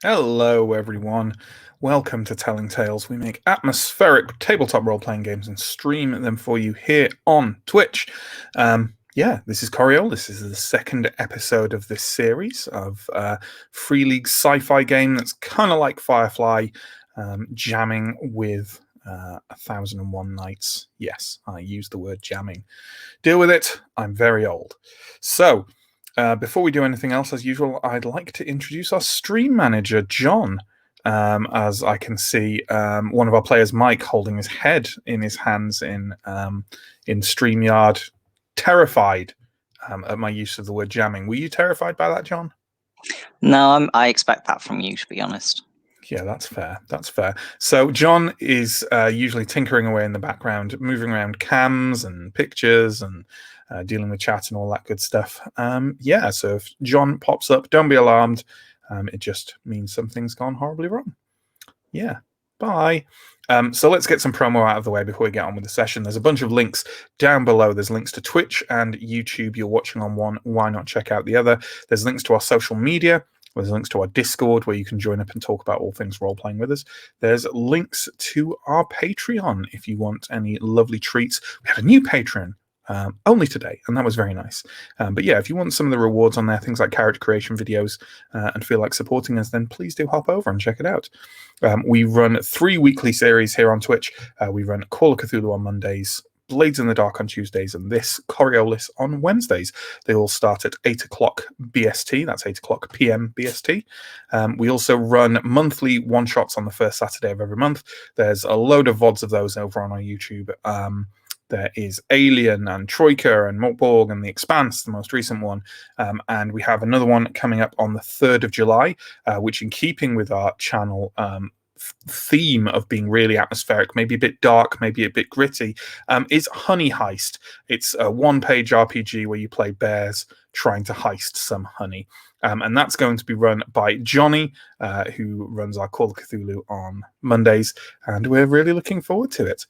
Hello, everyone. Welcome to Telling Tales. We make atmospheric tabletop role-playing games and stream them for you here on Twitch. This is Coriolis. This is the second episode of this series of Free League sci-fi game that's kind of like Firefly, jamming with 1001 Nights. Yes, I use the word jamming. Deal with it. I'm very old. So, before we do anything else, as usual, I'd like to introduce our stream manager, John. As I can see, one of our players, Mike, holding his head in his hands in StreamYard, terrified at my use of the word jamming. Were you terrified by that, John? No, I expect that from you, to be honest. Yeah, that's fair. That's fair. So John is usually tinkering away in the background, moving around cams and pictures and dealing with chat and all that good stuff. So if John pops up, don't be alarmed. It just means something's gone horribly wrong. Yeah, bye. So let's get some promo out of the way before we get on with the session. There's a bunch of links down below. There's links to Twitch and YouTube. You're watching on one. Why not check out the other? There's links to our social media. There's links to our Discord where you can join up and talk about all things role-playing with us. There's links to our Patreon if you want any lovely treats. We had a new Patreon only today, and that was very nice. But yeah, if you want some of the rewards on there, things like character creation videos, and feel like supporting us, then please do hop over and check it out. We run 3 weekly series here on Twitch. We run Call of Cthulhu on Mondays, Blades in the Dark on Tuesdays, and this Coriolis on Wednesdays. They all start at 8 o'clock BST. That's 8 o'clock PM BST. We also run monthly one-shots on the first Saturday of every month. There's a load of VODs of those over on our YouTube. There is Alien and Troika and Mortborg and The Expanse, the most recent one. And we have another one coming up on the 3rd of July, which, in keeping with our channel theme of being really atmospheric, maybe a bit dark, maybe a bit gritty, is Honey Heist. It's a one-page RPG where you play bears trying to heist some honey. And that's going to be run by Johnny, who runs our Call of Cthulhu on Mondays, and we're really looking forward to it.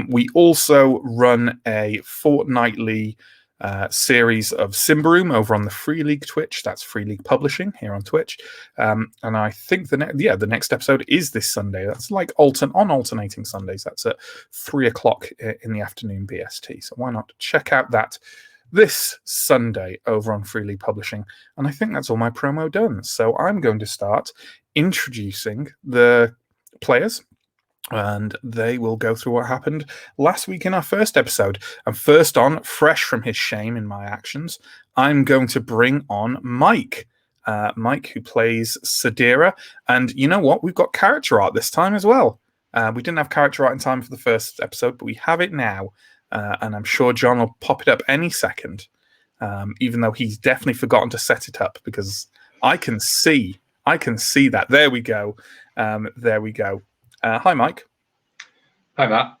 We also run a fortnightly series of Simbaroom over on the Free League Twitch. That's Free League Publishing here on Twitch. And I think the next episode is this Sunday. That's like alternating Sundays. That's at 3 o'clock in the afternoon BST. So why not check out that this Sunday over on Free League Publishing. And I think that's all my promo done. So I'm going to start introducing the players, and they will go through what happened last week in our first episode. And first on, fresh from his shame in my actions, I'm going to bring on Mike. Mike, who plays Sadira. And you know what? We've got character art this time as well. We didn't have character art in time for the first episode, but we have it now. And I'm sure John will pop it up any second, even though he's definitely forgotten to set it up, because I can see that. There we go. Hi, Mike. Hi, Matt.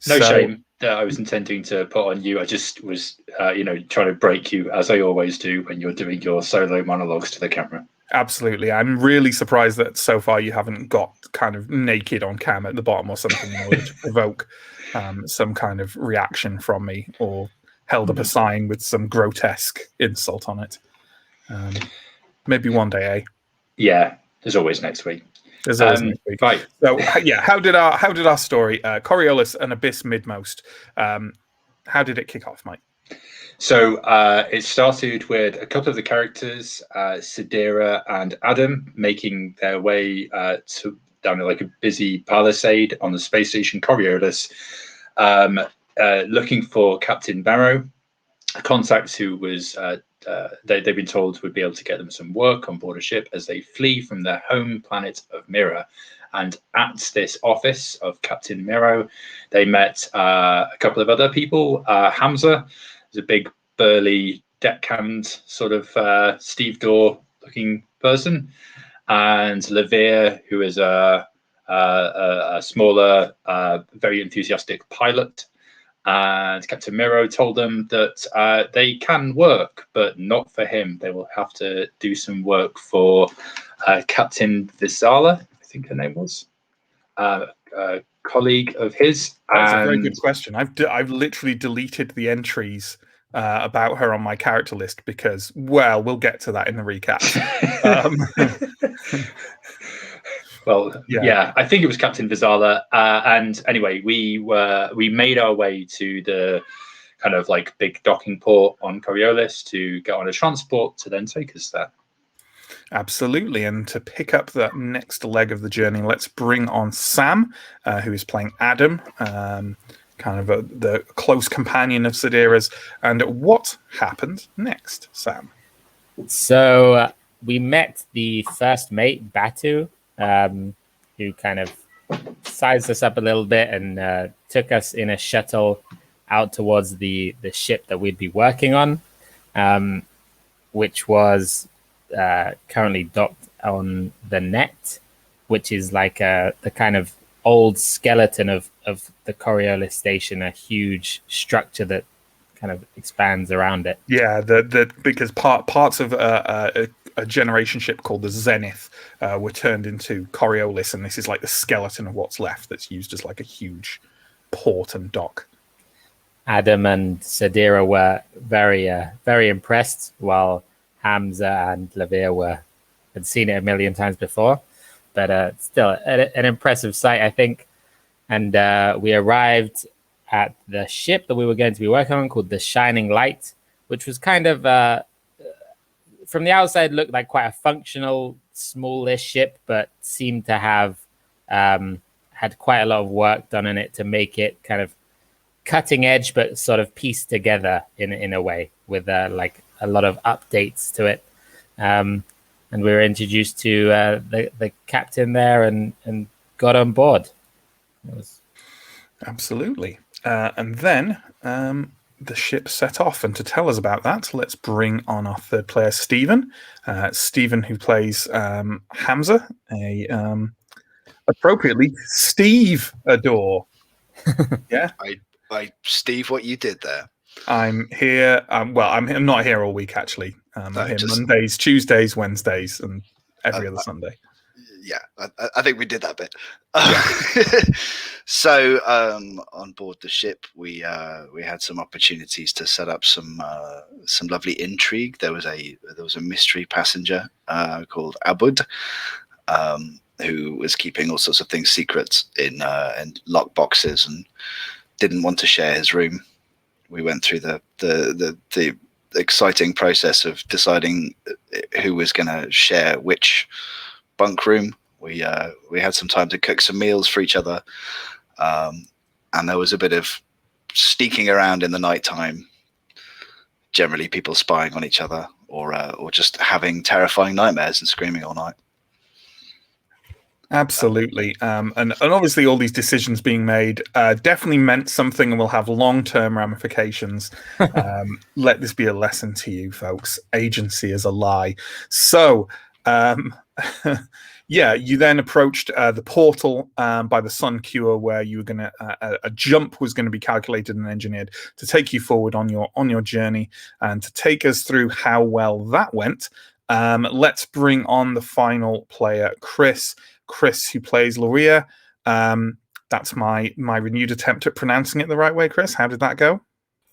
No shame that I was intending to put on you. I just was, trying to break you, as I always do when you're doing your solo monologues to the camera. Absolutely. I'm really surprised that so far you haven't got kind of naked on cam at the bottom or something in order to provoke some kind of reaction from me, or held up a sign with some grotesque insult on it. Maybe one day, eh? Yeah, there's always next week. There's always next week. Right. So yeah, how did our story, Coriolis and Abyss Midmost, how did it kick off, Mike? So it started with a couple of the characters, Sadira and Adam, making their way down like a busy palisade on the space station Coriolis, looking for Captain Barrow, a contact who was they've been told would be able to get them some work on board a ship as they flee from their home planet of Mira. And at this office of Captain Miro, they met a couple of other people. Hamza is a big, burly, deckhand sort of Steve Dorr looking person, and Levere, who is a smaller, very enthusiastic pilot. And Captain Miro told them that they can work, but not for him. They will have to do some work for Captain Visala, I think her name was, a colleague of his. That's a very good question. I've literally deleted the entries about her on my character list because, well, we'll get to that in the recap. Well, yeah, I think it was Captain Vizala. And anyway, we made our way to the kind of like big docking port on Coriolis to get on a transport to then take us there. Absolutely. And to pick up that next leg of the journey, let's bring on Sam, who is playing Adam, kind of the close companion of Sadira's. And what happened next, Sam? So we met the first mate, Batu, who kind of sized us up a little bit and took us in a shuttle out towards the ship that we'd be working on, which was currently docked on the net, which is like the kind of old skeleton of the Coriolis station, a huge structure that kind of expands around it. Yeah, because parts of a generation ship called the Zenith were turned into Coriolis, and this is like the skeleton of what's left that's used as like a huge port and dock. Adam and Sadira were very impressed, while Hamza and Lavia had seen it a million times before, but still an impressive sight, I think. And we arrived at the ship that we were going to be working on, called the Shining Light, which was kind of, from the outside, looked like quite a functional, smallish ship, but seemed to have had quite a lot of work done in it to make it kind of cutting edge, but sort of pieced together in a way, with like a lot of updates to it. And we were introduced to the captain there and got on board. Absolutely. And then the ship set off. And to tell us about that, let's bring on our third player, Stephen. Stephen, who plays Hamza, appropriately, Steve Adore. Yeah. I Steve, what you did there? I'm here. I'm not here all week, actually. I'm here Mondays, Tuesdays, Wednesdays, and every other Sunday. Yeah, I think we did that bit. Yeah. So on board the ship, we had some opportunities to set up some lovely intrigue. There was a mystery passenger called Abud, who was keeping all sorts of things secret in lock boxes and didn't want to share his room. We went through the exciting process of deciding who was going to share which bunk room. We had some time to cook some meals for each other, and there was a bit of sneaking around in the nighttime. Generally, people spying on each other, or just having terrifying nightmares and screaming all night. Absolutely. And obviously all these decisions being made definitely meant something and will have long-term ramifications. Let this be a lesson to you, folks. Agency is a lie. So, yeah, you then approached the portal by the Sun Cure, where you were going to a jump was going to be calculated and engineered to take you forward on your journey. And to take us through how well that went, let's bring on the final player, Chris. Chris, who plays Luria. That's my renewed attempt at pronouncing it the right way. Chris, how did that go?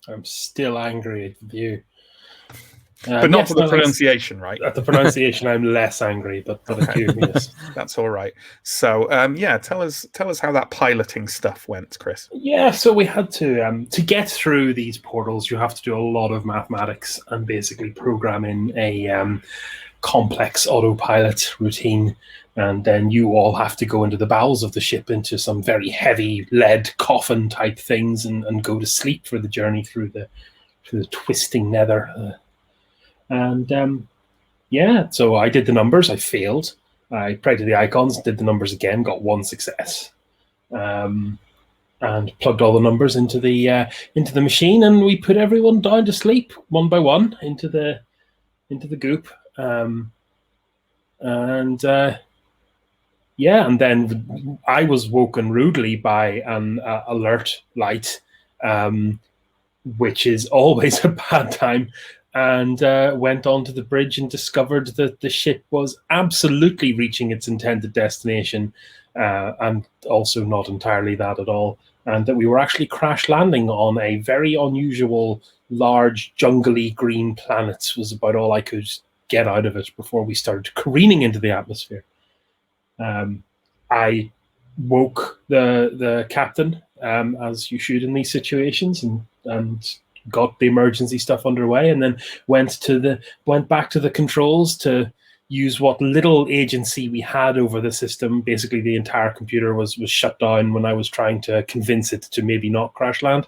I'm still angry at you. But not for the pronunciation, right? At the pronunciation, I'm less angry, but at you, yes. That's all right. So, yeah, tell us how that piloting stuff went, Chris. Yeah, so we had to get through these portals. You have to do a lot of mathematics and basically program in a complex autopilot routine. And then you all have to go into the bowels of the ship, into some very heavy lead coffin type things, and go to sleep for the journey through the twisting nether. Yeah, so I did the numbers. I failed. I prayed to the icons, did the numbers again, got 1 success, and plugged all the numbers into the machine, and we put everyone down to sleep one by one into the goop. Yeah, and then I was woken rudely by an alert light, which is always a bad time, and went onto the bridge and discovered that the ship was absolutely reaching its intended destination, and also not entirely that at all, and that we were actually crash landing on a very unusual, large, jungly green planet. Was about all I could get out of it before we started careening into the atmosphere. I woke the captain, as you should in these situations, and got the emergency stuff underway, and then went back to the controls to use what little agency we had over the system. Basically, the entire computer was shut down when I was trying to convince it to maybe not crash land.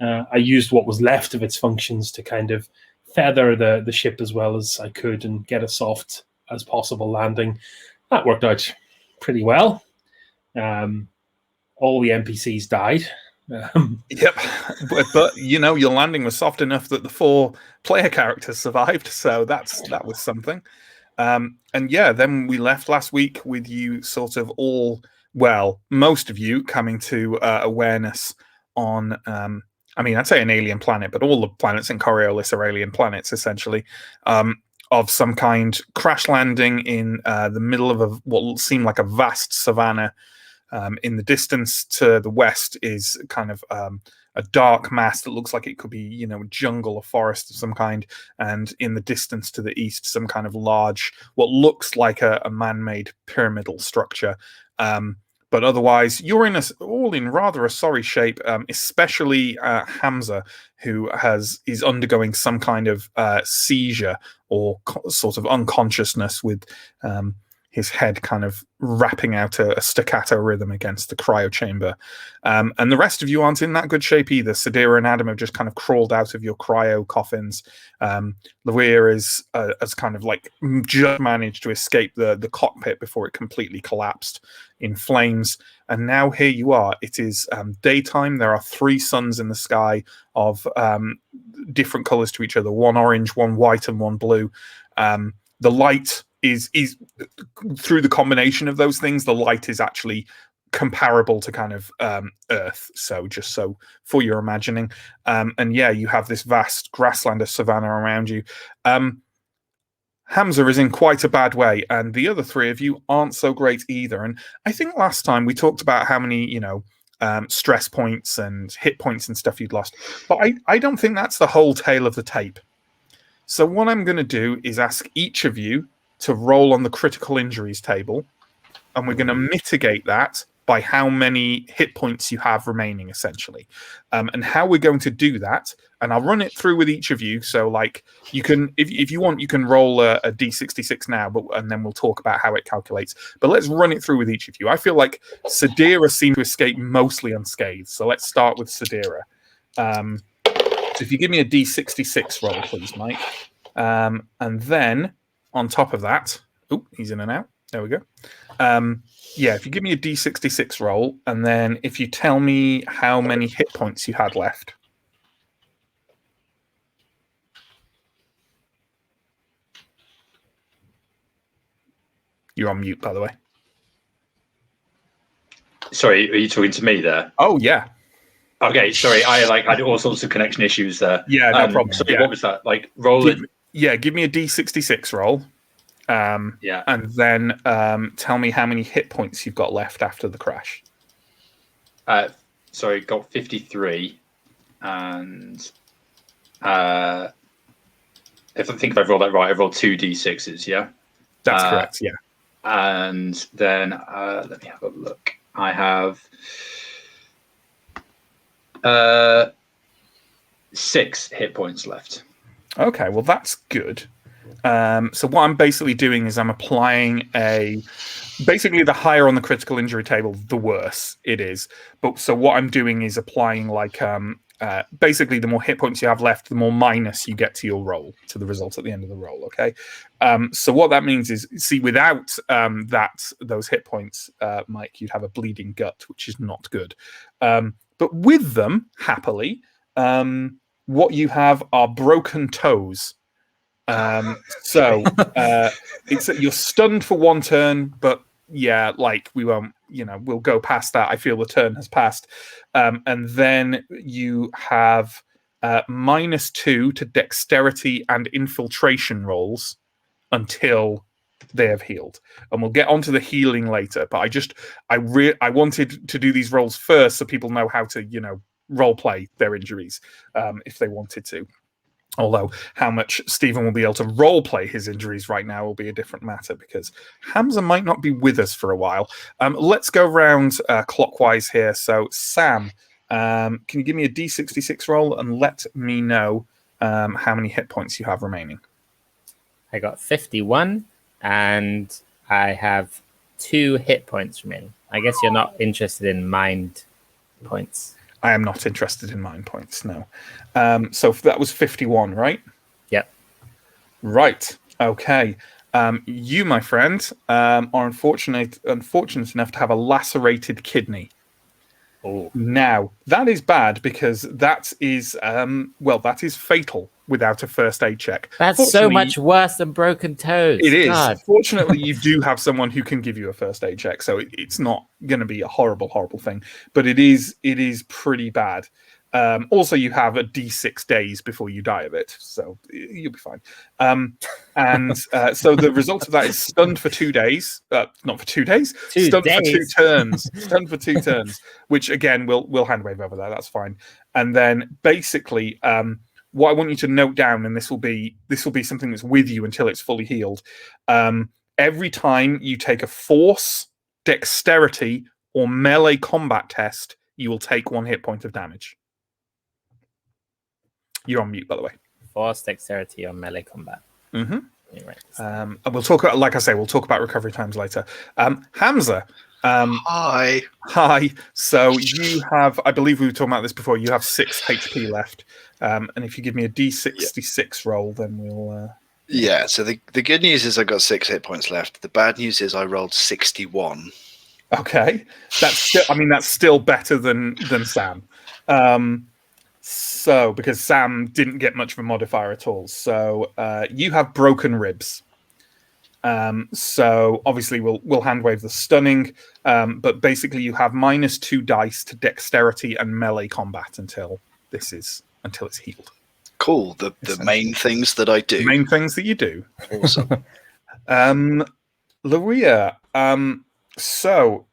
I used what was left of its functions to kind of feather the ship as well as I could and get a soft as possible landing. That worked out pretty well. All the NPCs died. Yep, but your landing was soft enough that the 4 player characters survived, so that was something. And yeah, then we left last week with you sort of most of you coming to awareness on, I'd say an alien planet, but all the planets in Coriolis are alien planets, essentially, of some kind, crash landing in the middle of what seemed like a vast savanna. In the distance to the west is kind of a dark mass that looks like it could be, a jungle or forest of some kind. And in the distance to the east, some kind of large, what looks like a man-made pyramidal structure. But otherwise, you're all in rather a sorry shape, especially Hamza, who is undergoing some kind of seizure or sort of unconsciousness with his head kind of rapping out a staccato rhythm against the cryo chamber. And the rest of you aren't in that good shape either. Sadira and Adam have just kind of crawled out of your cryo coffins. Lavia has kind of like just managed to escape the cockpit before it completely collapsed in flames. And now here you are. It is daytime. There are 3 suns in the sky of different colors to each other, one orange, one white, and one blue. The light is through the combination of those things, the light is actually comparable to kind of Earth. So just so for your imagining. And yeah, you have this vast grassland of savanna around you. Hamza is in quite a bad way, and the other 3 of you aren't so great either. And I think last time we talked about how many, stress points and hit points and stuff you'd lost. But I don't think that's the whole tale of the tape. So what I'm going to do is ask each of you to roll on the critical injuries table, and we're going to mitigate that by how many hit points you have remaining, essentially. And how we're going to do that, and I'll run it through with each of you. So, like, you can, if you want, you can roll a D66 now, and then we'll talk about how it calculates. But let's run it through with each of you. I feel like Sadira seemed to escape mostly unscathed. So let's start with Sadira. So if you give me a D66 roll, please, Mike. And then on top of that, he's in and out. There we go. If you give me a D66 roll, and then if you tell me how many hit points you had left. You're on mute, by the way. Sorry, are you talking to me there? Oh, yeah. Okay, sorry. I had all sorts of connection issues there. Yeah, no problem. Sorry, what was that? Like, roll it. Yeah, give me a D66 roll. And then tell me how many hit points you've got left after the crash. Got 53. And if I rolled that right, I rolled 2 D6s, yeah? That's correct, yeah. And then let me have a look. I have 6 hit points left. Okay, well, that's good. So what I'm basically doing is I'm applying basically the higher on the critical injury table, the worse it is. But so what I'm doing is applying basically the more hit points you have left, the more minus you get to your roll, to the result at the end of the roll. Okay. So what that means is, see, without those hit points, Mike, you'd have a bleeding gut, which is not good. But with them, happily, what you have are broken toes. So you're stunned for 1 turn, but yeah, like we won't, we'll go past that. I feel the turn has passed. And then you have -2 to dexterity and infiltration rolls until they have healed. And we'll get onto the healing later, but I wanted to do these rolls first so people know how to, role play their injuries if they wanted to. Although how much Stephen will be able to role play his injuries right now will be a different matter because Hamza might not be with us for a while. Let's go round clockwise here. So Sam, can you give me a D66 roll and let me know how many hit points you have remaining? I got 51, and I have 2 hit points remaining. I guess you're not interested in mind points. I am not interested in mind points, no. So that was 51, right? Yep. Right. Okay. You, my friend, are unfortunate enough to have a lacerated kidney. Oh. Now, that is bad because that is fatal without a first aid check. That's so much worse than broken toes. It is. God. Fortunately, you do have someone who can give you a first aid check, so it's not going to be a horrible, horrible thing. But it is pretty bad. Also, you have a D6 days before you die of it, so you'll be fine. So the result of that is stunned for 2 days. Not for 2 days. Stunned for 2 turns. Stunned for 2 turns. Which again, we'll hand wave over that. That's fine. And then basically, what I want you to note down, and this will be something that's with you until it's fully healed. Every time you take a force, dexterity, or melee combat test, you will take 1 hit point of damage. You're on mute, by the way. Force, dexterity, or melee combat. Mm-hmm. Right. We'll talk about, like I say, we'll talk about recovery times later. Hamza. Hi. Hi. So you have, I believe we were talking about this before, you have 6 HP left. And if you give me a D66 roll, then we'll... Yeah, so the good news is I got 6 hit points left. The bad news is I rolled 61. Okay. That's still better than Sam. So, because Sam didn't get much of a modifier at all. So you have broken ribs. So obviously we'll hand wave the stunning, but basically you have -2 dice to dexterity and melee combat until it's healed. Cool. The main things that I do. The main things that you do. Awesome. Luria, so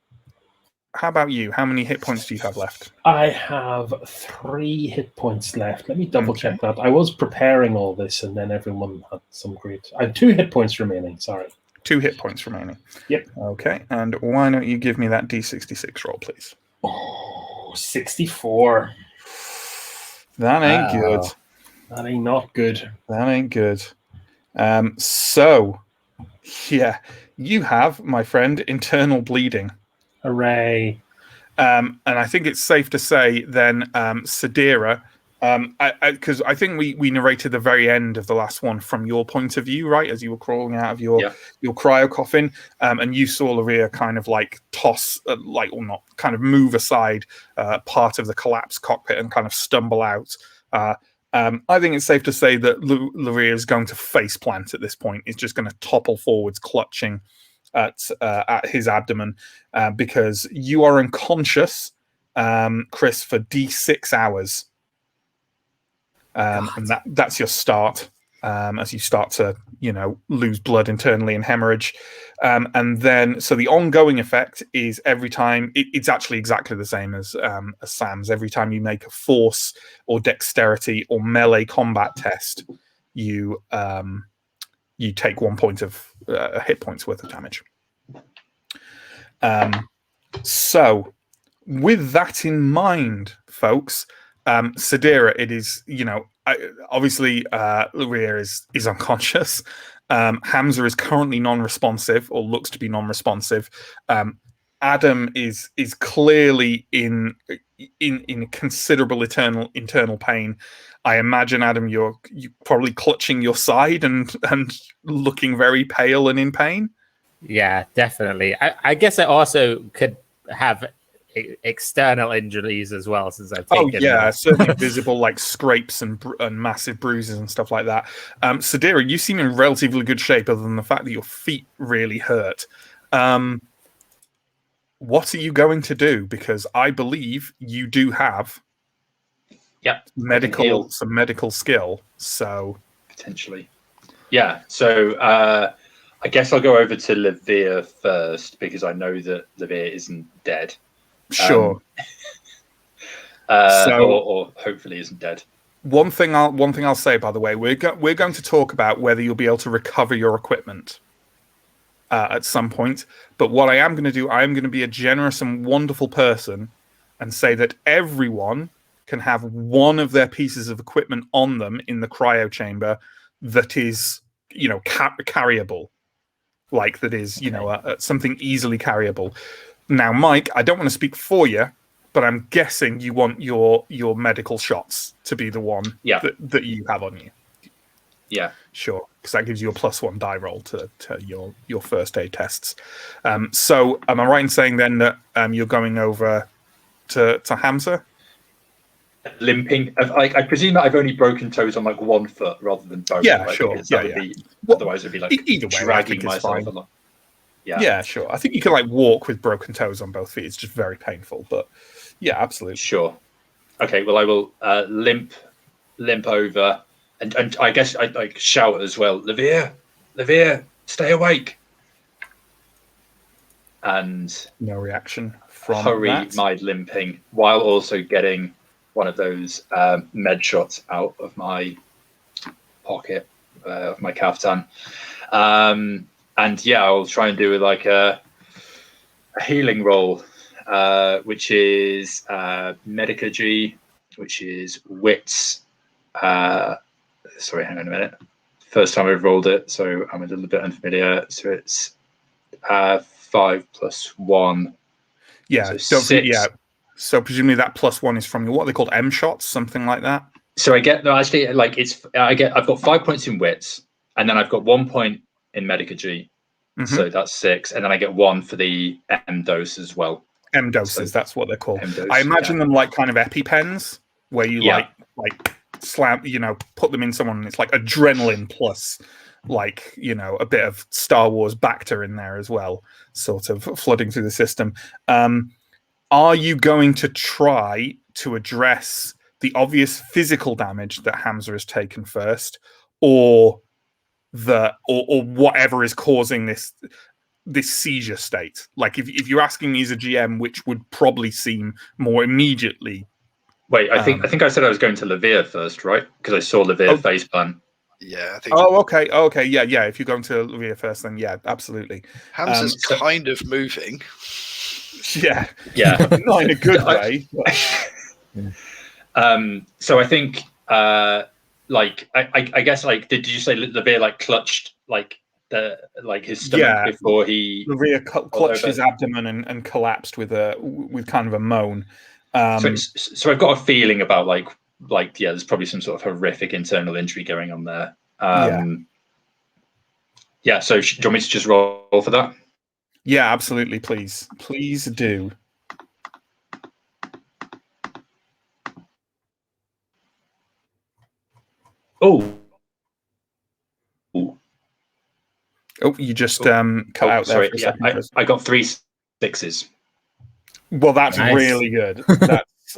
how about you? How many hit points do you have left? I have 3 hit points left. Let me double check that. I was preparing all this, and then everyone had some great. I have 2 hit points remaining. Sorry. 2 hit points remaining. Yep. Okay, and why don't you give me that D66 roll, please? Oh, 64. That ain't good. That ain't not good. That ain't good. So, yeah, you have, my friend, internal bleeding. Hooray. And I think it's safe to say then, Sadira, because I think we narrated the very end of the last one from your point of view, right? As you were crawling out of your cryo coffin, and you saw Luria kind of like toss, or not, kind of move aside part of the collapsed cockpit and kind of stumble out. I think it's safe to say that Luria is going to face plant at this point. He's just going to topple forwards, clutching at his abdomen, because you are unconscious, Chris, for D6 hours. And that's your start, as you start to, lose blood internally and hemorrhage. And then, so the ongoing effect is every time, it's actually exactly the same as Sam's. Every time you make a force or dexterity or melee combat test, you take 1 point of hit points worth of damage. So, with that in mind, folks, Sadira, it is, obviously Luria is unconscious. Hamza is currently non-responsive, or looks to be non-responsive. Adam is clearly in considerable internal pain. I imagine, Adam, you're probably clutching your side and looking very pale and in pain. Yeah, definitely. I guess I also could have external injuries as well, since I've taken. Certainly visible, like scrapes and massive bruises and stuff like that. Sadira, you seem in relatively good shape, other than the fact that your feet really hurt. What are you going to do? Because I believe you do have some medical skill. So potentially, yeah. So I guess I'll go over to Levere first, because I know that Levere isn't dead. Sure. Or hopefully isn't dead. One thing I'll say, by the way, we're going to talk about whether you'll be able to recover your equipment at some point. But what I am going to do, I am going to be a generous and wonderful person and say that everyone can have one of their pieces of equipment on them in the cryo chamber that is, carryable, like that is, something easily carryable. Now, Mike, I don't want to speak for you, but I'm guessing you want your medical shots to be the one that you have on you. Yeah, sure, because that gives you a +1 die roll to your first aid tests. So, am I right in saying then that you're going over to Hamza? Limping. I presume that I've only broken toes on like one foot rather than both. Yeah, sure. Otherwise, it'd be like either way, dragging myself along. Yeah, sure. I think you can like walk with broken toes on both feet. It's just very painful, but yeah, absolutely. Sure. Okay. Well, I will limp over, and I guess I like shout as well. Levere, stay awake. And no reaction from hurry that. My limping while also getting one of those med shots out of my pocket of my kaftan. And yeah, I'll try and do like a healing roll, which is Medica-G, which is wits. Sorry, hang on a minute. First time I've rolled it, so I'm a little bit unfamiliar. So it's 5 + 1. Yeah, so 6. So presumably that +1 is from your, what are they called, M shots, something like that. So I get I've got 5 points in wits, and then I've got 1 point in Medica-G. Mm-hmm. So that's 6, and then I get 1 for the M dose as well. M doses, that's what they're called. I imagine them like kind of EpiPens, where you like slam, put them in someone, and it's like adrenaline plus like a bit of Star Wars Bacta in there as well, sort of flooding through the system. Are you going to try to address the obvious physical damage that Hamza has taken first, or whatever is causing this seizure state? Like, if you're asking me as a GM, which would probably seem more immediately. Wait, I think I said I was going to Levere first, right? Because I saw Levere faceplant. Yeah, I think. Okay, yeah. If you're going to Levere first, then yeah, absolutely. Hamza's kind of moving. Yeah, not in a good way. So I think, I guess, like, did you say Levere like clutched his stomach before he? Levere clutched his abdomen and collapsed with kind of a moan. So I've got a feeling about like there's probably some sort of horrific internal injury going on there. So do you want me to just roll for that? Yeah, absolutely. Please do. Oh, you just cut out there. Sorry. For a second. I got 3 6s. Well, that's nice. Really good.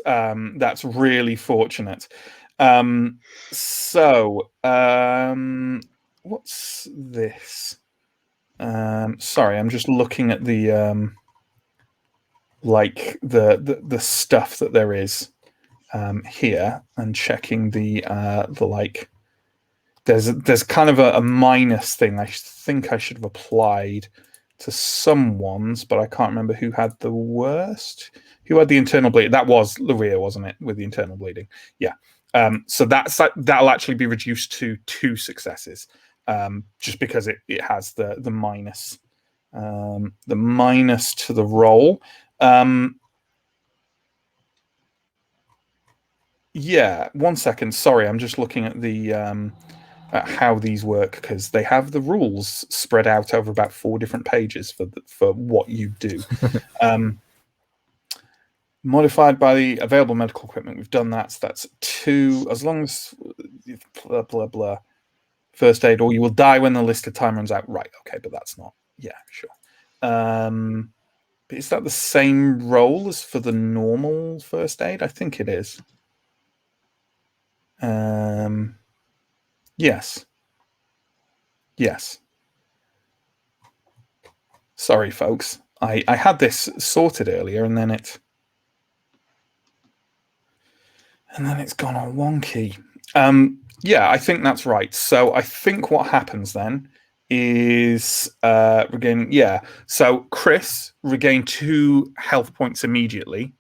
That's really fortunate. What's this? Sorry, I'm just looking at the the stuff that there is here and checking the like. There's kind of a minus thing. I think I should have applied to someone's, but I can't remember who had the worst. Who had the internal bleeding? That was Levere, wasn't it? With the internal bleeding, yeah. So that'll actually be reduced to 2 successes, just because it has the minus to the roll. Yeah, 1 second. Sorry, I'm just looking at the at how these work, because they have the rules spread out over about 4 different pages for what you do. Modified by the available medical equipment. We've done that. So that's 2. As long as blah blah blah. First aid, or you will die when the listed time runs out. Right. Okay, but that's not. Yeah, sure. But is that the same role as for the normal first aid? I think it is. Yes. Sorry, folks. I had this sorted earlier, and then it's gone all wonky. Yeah, I think that's right. So I think what happens then is regain. Yeah. So Chris regained 2 health points immediately.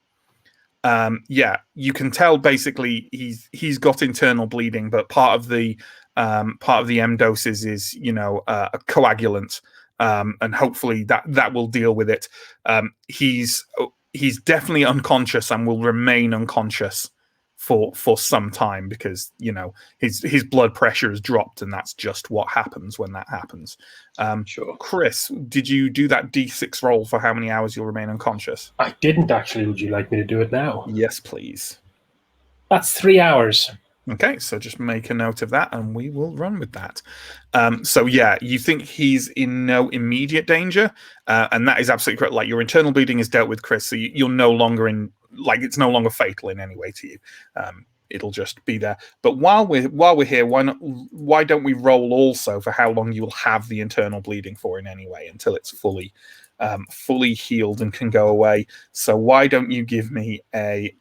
Yeah, you can tell basically he's got internal bleeding, but part of the M doses is a coagulant, and hopefully that will deal with it. He's definitely unconscious and will remain unconscious for some time because his blood pressure has dropped, and that's just what happens when that happens. Sure. Chris, did you do that D6 roll for how many hours you'll remain unconscious? I didn't actually. Would you like me to do it now? Yes, please. That's 3 hours. Okay, so just make a note of that, and we will run with that. So yeah, you think he's in no immediate danger, and that is absolutely correct. Like, your internal bleeding is dealt with, Chris, so you're no longer in. Like, it's no longer fatal in any way to you. It'll just be there. But while we're here, why don't we roll also for how long you'll have the internal bleeding for in any way until it's fully healed and can go away. So why don't you give me a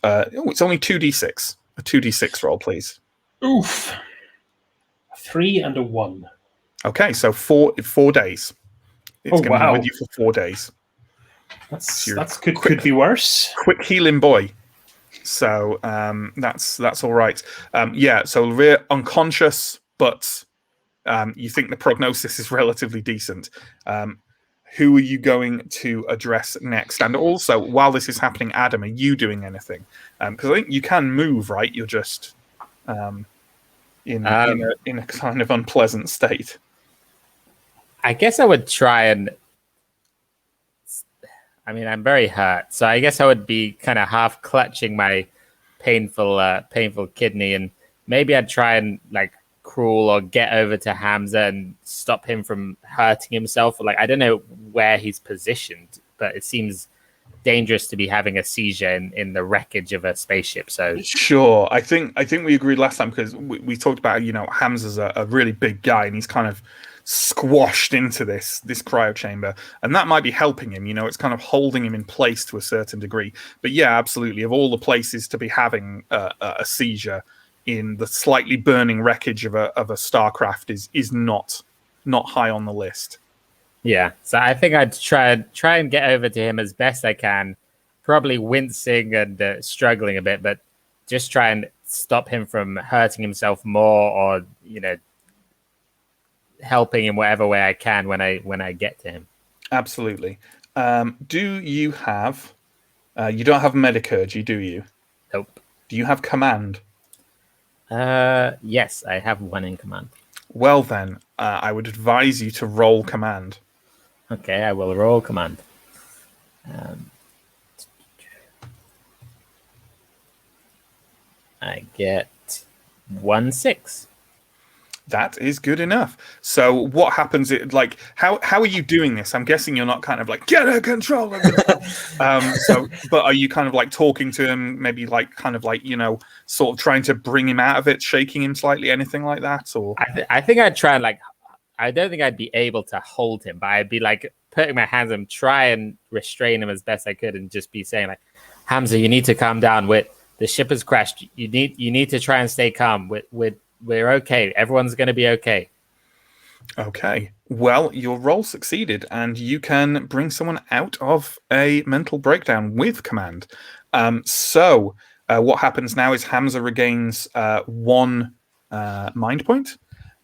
it's only 2d6. A 2d6 roll, please. Oof. 3 and a 1. Okay, so 4 days. It's going to be with you for 4 days. That's could be worse. Quick healing boy. So that's all right. Yeah, so we're unconscious, but you think the prognosis is relatively decent. Who are you going to address next? And also, while this is happening, Adam, are you doing anything? Because I think you can move, right? You're just in a kind of unpleasant state. I guess I would try and. I mean, I'm very hurt, so I guess I would be kind of half clutching my painful kidney, and maybe I'd try and crawl or get over to Hamza and stop him from hurting himself. Like, I don't know where he's positioned, but it seems dangerous to be having a seizure in the wreckage of a spaceship. So sure, I think we agreed last time because we talked about Hamza's a really big guy and he's kind of squashed into this cryo chamber, and that might be helping him. It's kind of holding him in place to a certain degree. But yeah, absolutely, of all the places to be having a seizure in the slightly burning wreckage of a starcraft is not high on the list. Yeah, so I think I'd try and get over to him as best I can, probably wincing and struggling a bit, but just try and stop him from hurting himself more, or helping in whatever way I can when I get to him. Absolutely. Do you have? You don't have Medicurgy, do you? Nope. Do you have command? Yes, I have 1 in command. Well then, I would advise you to roll command. Okay, I will roll command. I get 1/6. That is good enough. So what happens? How are you doing this? I'm guessing you're not kind of get a control of it. But are you kind of talking to him, maybe sort of trying to bring him out of it, shaking him slightly, anything like that? Or I think I'd try and I don't think I'd be able to hold him, but I'd be putting my hands on him, try and restrain him as best I could, and just be saying Hamza, you need to calm down. The ship has crashed. You need to try and stay calm. We're okay. Everyone's going to be okay. Okay. Well, your roll succeeded, and you can bring someone out of a mental breakdown with command. So what happens now is Hamza regains 1 mind point,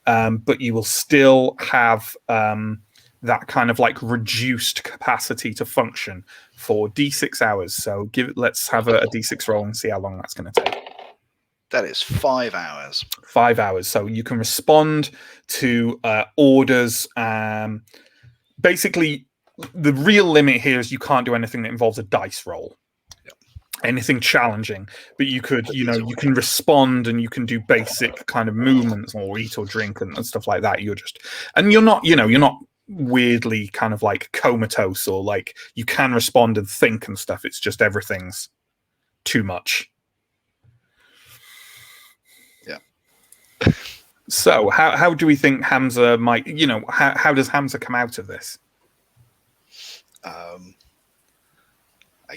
but you will still have that kind of reduced capacity to function for D6 hours. So let's have a D6 roll and see how long that's going to take. That is 5 hours. 5 hours. So you can respond to orders. Basically, the real limit here is you can't do anything that involves a dice roll. Yep. Anything challenging, but you could, you can respond and you can do basic kind of movements or eat or drink and stuff like that. You're not weirdly kind of comatose, or you can respond and think and stuff. It's just everything's too much. So how do we think Hamza might, how does Hamza come out of this? I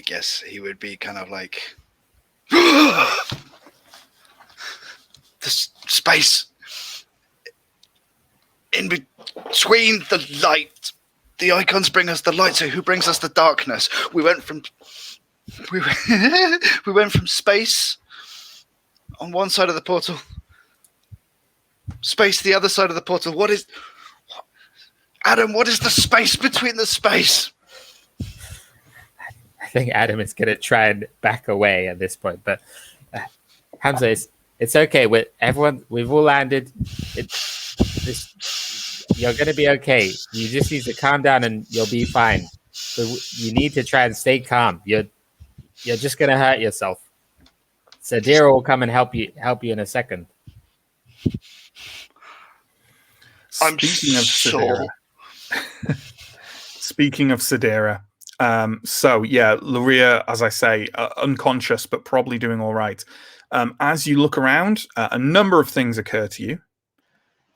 guess he would be kind of space in between the light. The icons bring us the light, so who brings us the darkness? We went from space on one side of the portal, space the other side of the portal. Adam, what is the space between the space? I think Adam is going to try and back away at this point, but Hamza, it's okay. With everyone, we've all landed. You're going to be okay. You just need to calm down and you'll be fine. But you need to try and stay calm. You're just going to hurt yourself. Sadira will come and help you in a second. Speaking of Sadira. Speaking of Sadira, so yeah, Luria, as I say, unconscious but probably doing all right. As you look around, a number of things occur to you.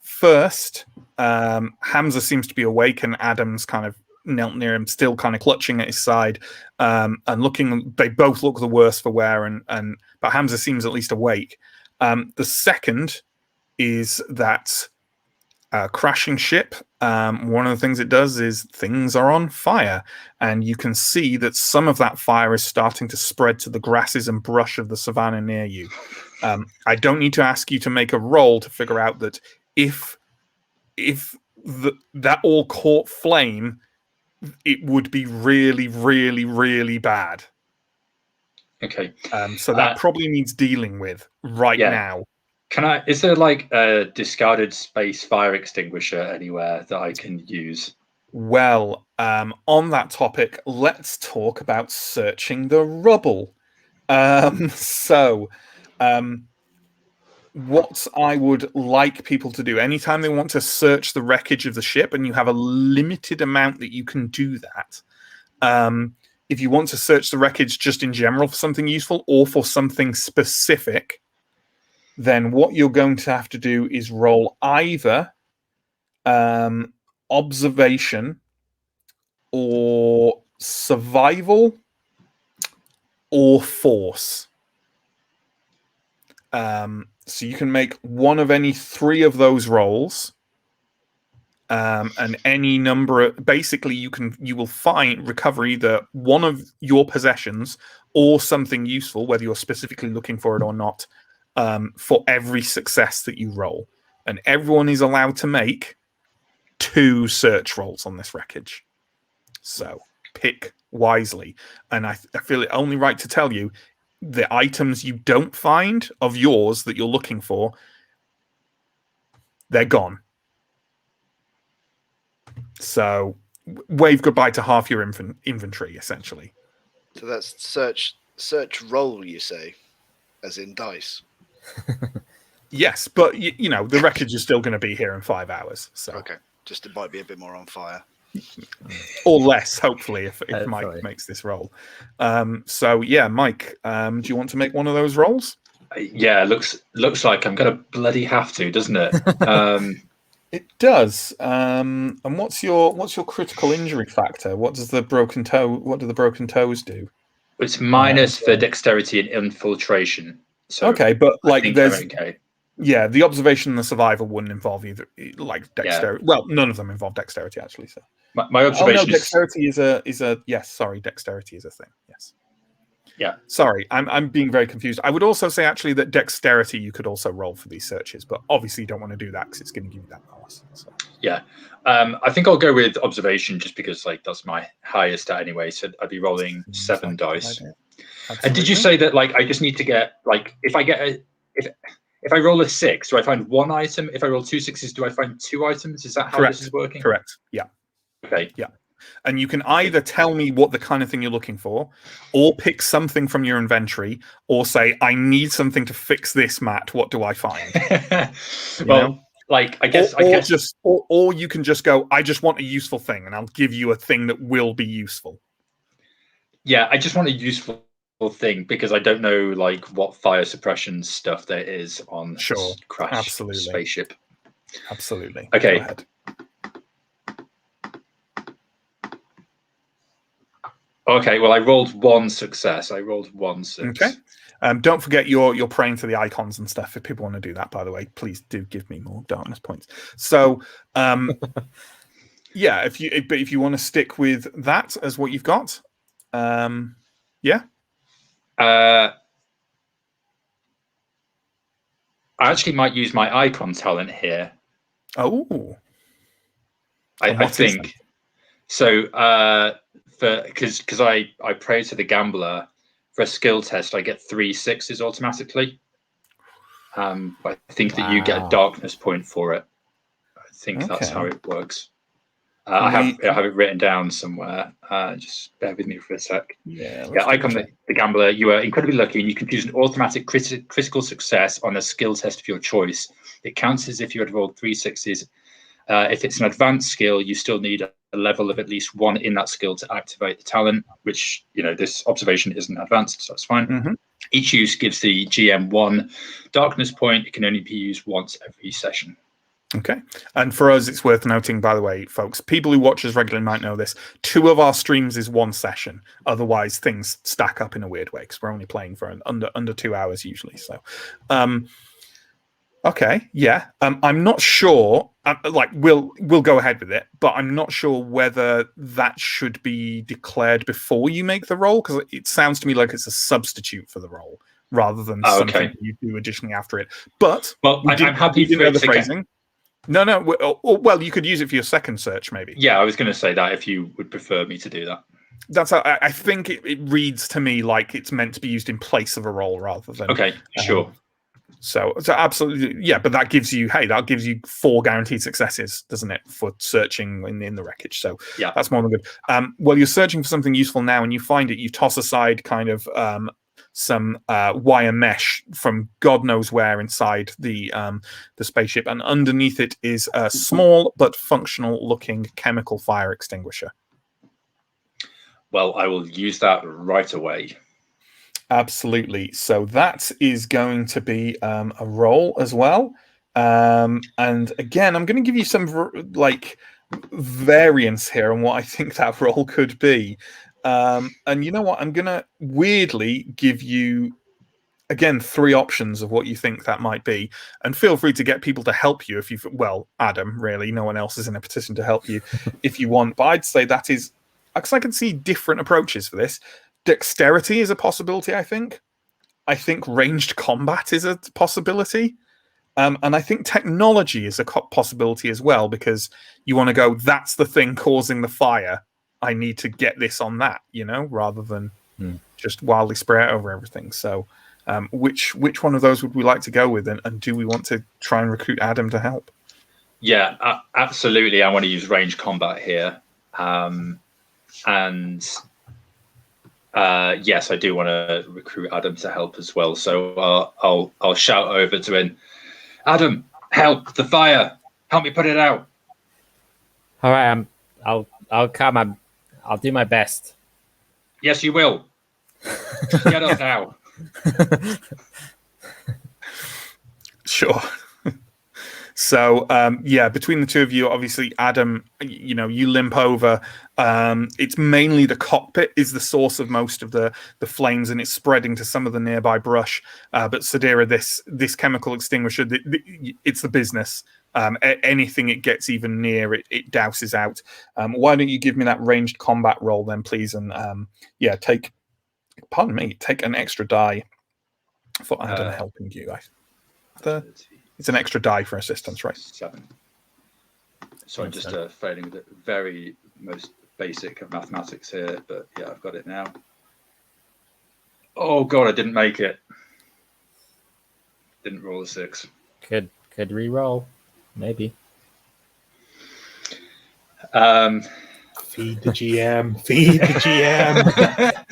First, Hamza seems to be awake, and Adam's kind of knelt near him, still kind of clutching at his side, and looking. They both look the worse for wear, but Hamza seems at least awake. The second is that crashing ship. One of the things it does is things are on fire, and you can see that some of that fire is starting to spread to the grasses and brush of the savannah near you. I don't need to ask you to make a roll to figure out that if that all caught flame, it would be really, really, really bad. Okay. So that probably needs dealing with right now. Is there like a discarded space fire extinguisher anywhere that I can use? Well, on that topic, let's talk about searching the rubble. What I would like people to do, anytime they want to search the wreckage of the ship, and you have a limited amount that you can do that. If you want to search the wreckage just in general for something useful or for something specific, then what you're going to have to do is roll either observation or survival or force. So you can make one of any three of those rolls, and any number. Basically, you will recover either one of your possessions or something useful, whether you're specifically looking for it or not, for every success that you roll. And everyone is allowed to make 2 search rolls on this wreckage. So pick wisely. And I feel it only right to tell you, the items you don't find of yours that you're looking for, they're gone. So wave goodbye to half your inventory, essentially. So that's search roll, you say, as in dice. Yes, but you know the wreckage is still going to be here in 5 hours. So okay, just it might be a bit more on fire, or less, hopefully, if Mike makes this roll. So yeah, Mike, do you want to make one of those rolls? Yeah, looks like I'm gonna bloody have to, doesn't it? It does. And what's your critical injury factor? What does the broken toe? What do the broken toes do? It's minus for dexterity and infiltration. So okay, but like there's okay. Yeah, the observation and the survival wouldn't involve either, like dexterity. Yeah. Well, none of them involve dexterity actually. So my observation. Dexterity is a yes. Sorry, dexterity is a thing. Yes. Yeah. Sorry, I'm being very confused. I would also say actually that dexterity you could also roll for these searches, but obviously you don't want to do that because it's going to give you that bonus. So. Yeah, I think I'll go with observation just because like that's my highest stat anyway. So I'd be rolling 7 dice. And did you say that like I just need to get like if I roll a 6, do I find 1 item? If I roll 2 6s, do I find 2 items? Is that how this is working? Correct. Yeah. Okay. Yeah. And you can either tell me what the kind of thing you're looking for, or pick something from your inventory, or say, I need something to fix this, Matt. What do I find? Well, like, I guess... Or you can just go, I just want a useful thing, and I'll give you a thing that will be useful. Yeah, I just want a useful thing, because I don't know, like, what fire suppression stuff there is on this crash spaceship. Absolutely. Okay. Go ahead. Okay, well, I rolled 1 success. Okay. Don't forget you're praying to the icons and stuff. If people want to do that, by the way, please do give me more darkness points. So, yeah, if you want to stick with that as what you've got, yeah. I actually might use my icon talent here. Oh, I think so. Because I pray to the gambler for a skill test, I get 3 6s automatically. I think that you get a darkness point for it. I think that's how it works. I have it written down somewhere. Just bear with me for a sec. Yeah, icon the gambler. You are incredibly lucky, and you can choose an automatic critical success on a skill test of your choice. It counts as if you had rolled 3 6s. If it's an advanced skill, you still need a level of at least 1 in that skill to activate the talent, which, this observation isn't advanced, so that's fine. Mm-hmm. Each use gives the GM 1 darkness point. It can only be used once every session. Okay. And for us, it's worth noting, by the way, folks, people who watch us regularly might know this. 2 of our streams is 1 session. Otherwise, things stack up in a weird way because we're only playing for under 2 hours usually. So, okay, yeah. I'm not sure. We'll go ahead with it, but I'm not sure whether that should be declared before you make the roll, because it sounds to me like it's a substitute for the roll rather than something you do additionally after it. But I'm happy for the phrasing. No. Well, you could use it for your second search, maybe. Yeah, I was going to say that if you would prefer me to do that. That's how I think it reads to me like it's meant to be used in place of a roll rather than. Okay, sure. So absolutely, yeah. But that gives you 4 guaranteed successes, doesn't it, for searching in the wreckage? So yeah, that's more than good. Well, you're searching for something useful now, and you find it. You toss aside kind of some wire mesh from God knows where inside the spaceship, and underneath it is a small but functional-looking chemical fire extinguisher. Well, I will use that right away. Absolutely. So that is going to be a roll as well. And again, I'm going to give you some variance here on what I think that roll could be. And you know what? I'm going to weirdly give you, again, 3 options of what you think that might be. And feel free to get people to help you if you, Adam, really, no one else is in a position to help you if you want. But I'd say that is, because I can see different approaches for this. Dexterity is a possibility, I think. I think ranged combat is a possibility. And I think technology is a possibility as well, because you want to go, that's the thing causing the fire. I need to get this on that, rather than just wildly spray it over everything. So which one of those would we like to go with? And do we want to try and recruit Adam to help? Yeah, absolutely. I want to use ranged combat here. Yes, I do want to recruit Adam to help as well. So I'll shout over to him, Adam, help the fire! Help me put it out. All right, I'll come. I'll do my best. Yes, you will. Get up now. Sure. So, between the 2 of you, obviously, Adam, you limp over. It's mainly the cockpit is the source of most of the flames, and it's spreading to some of the nearby brush. But Sadira, this chemical extinguisher, it's the business. Anything it gets even near, it douses out. Why don't you give me that ranged combat roll then, please? And take an extra die for Adam helping you. It's an extra die for assistance, right? 7. So I'm just failing the very most basic of mathematics here, but yeah, I've got it now. Oh God, I didn't make it. Didn't roll a 6. Could re-roll, maybe. Feed the GM. Feed the GM.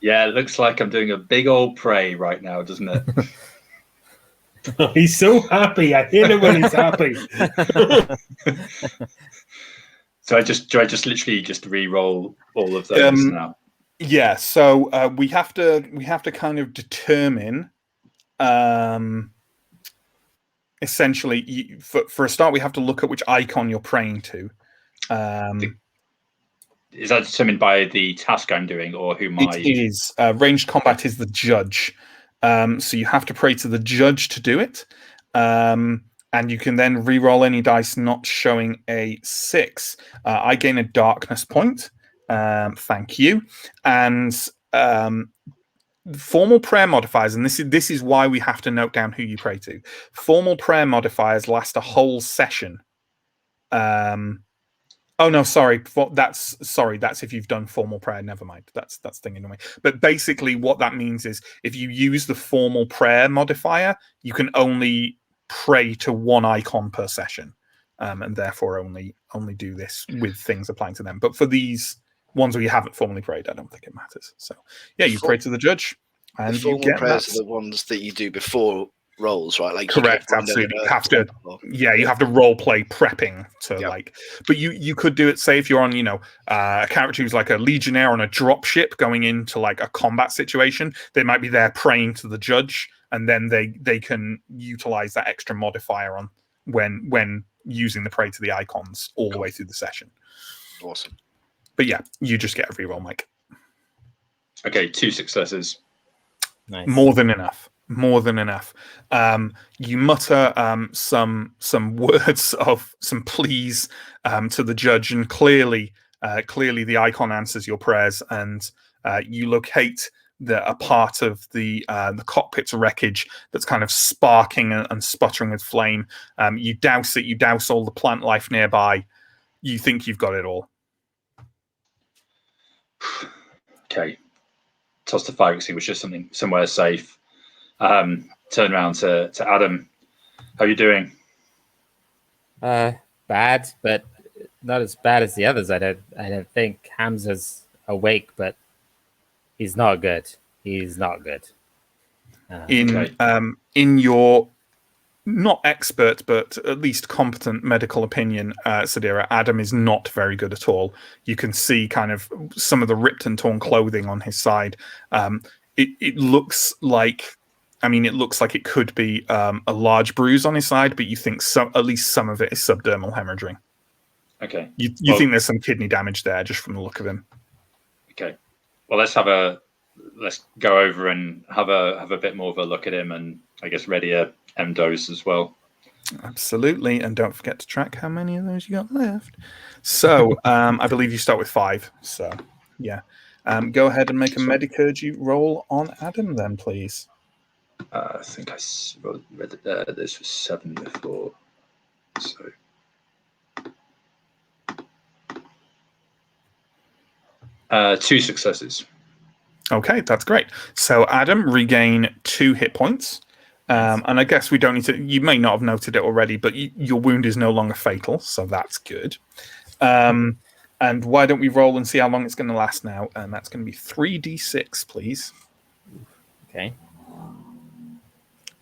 Yeah, it looks like I'm doing a big old pray right now, doesn't it? He's so happy. I hate it when he's happy. So do I just literally re-roll all of those now? Yeah. So we have to kind of determine. Essentially, for a start, we have to look at which icon you're praying to. is that determined by the task I'm doing, or who my? It is. Ranged combat is the judge. So you have to pray to the judge to do it. And you can then re-roll any dice not showing a 6. I gain a darkness point. Thank you. And formal prayer modifiers, and this is why we have to note down who you pray to. Formal prayer modifiers last a whole session. Oh no, sorry. That's if you've done formal prayer. Never mind. That's thinking away. But basically, what that means is if you use the formal prayer modifier, you can only pray to one icon per session, and therefore only do this with things applying to them. But for these ones where you haven't formally prayed, I don't think it matters. So yeah, you pray to the judge, and the formal prayers are the ones that you do before rolls, right? Like correct, absolutely. You have to, you have to role play prepping to like. But you could do it. Say if you're on, a character who's like a legionnaire on a drop ship going into like a combat situation, they might be there praying to the judge, and then they can utilize that extra modifier on when using the pray to the icons all the way through the session. Awesome. But yeah, you just get a reroll, Mike. Okay, 2 successes. Nice. More than enough. You mutter some words of some pleas to the judge, and clearly the icon answers your prayers, and you locate a part of the cockpit's wreckage that's kind of sparking and sputtering with flame. You douse it. You douse all the plant life nearby. You think you've got it all. Okay. Toss the fire extinguisher somewhere safe. Turn around to Adam. How are you doing? Bad, but not as bad as the others. I don't think. Hamza's awake, but he's not good. He's not good. In your not expert, but at least competent medical opinion, Sadira, Adam is not very good at all. You can see kind of some of the ripped and torn clothing on his side. It looks like, it looks like it could be a large bruise on his side, but you think at least some of it is subdermal hemorrhaging. Okay. You think there's some kidney damage there just from the look of him. Okay. Well, let's go over and have a bit more of a look at him, and I guess ready a M dose as well. Absolutely, and don't forget to track how many of those you got left. So I believe you start with 5. So yeah, go ahead and make a Medicurgy roll on Adam then, please. I think I read that this was 7 before. So 2 successes. Okay, that's great. So Adam, regain 2 hit points. And I guess we don't need to. You may not have noted it already, but your wound is no longer fatal, so that's good. And why don't we roll and see how long it's going to last now? And that's going to be 3d6, please. Okay.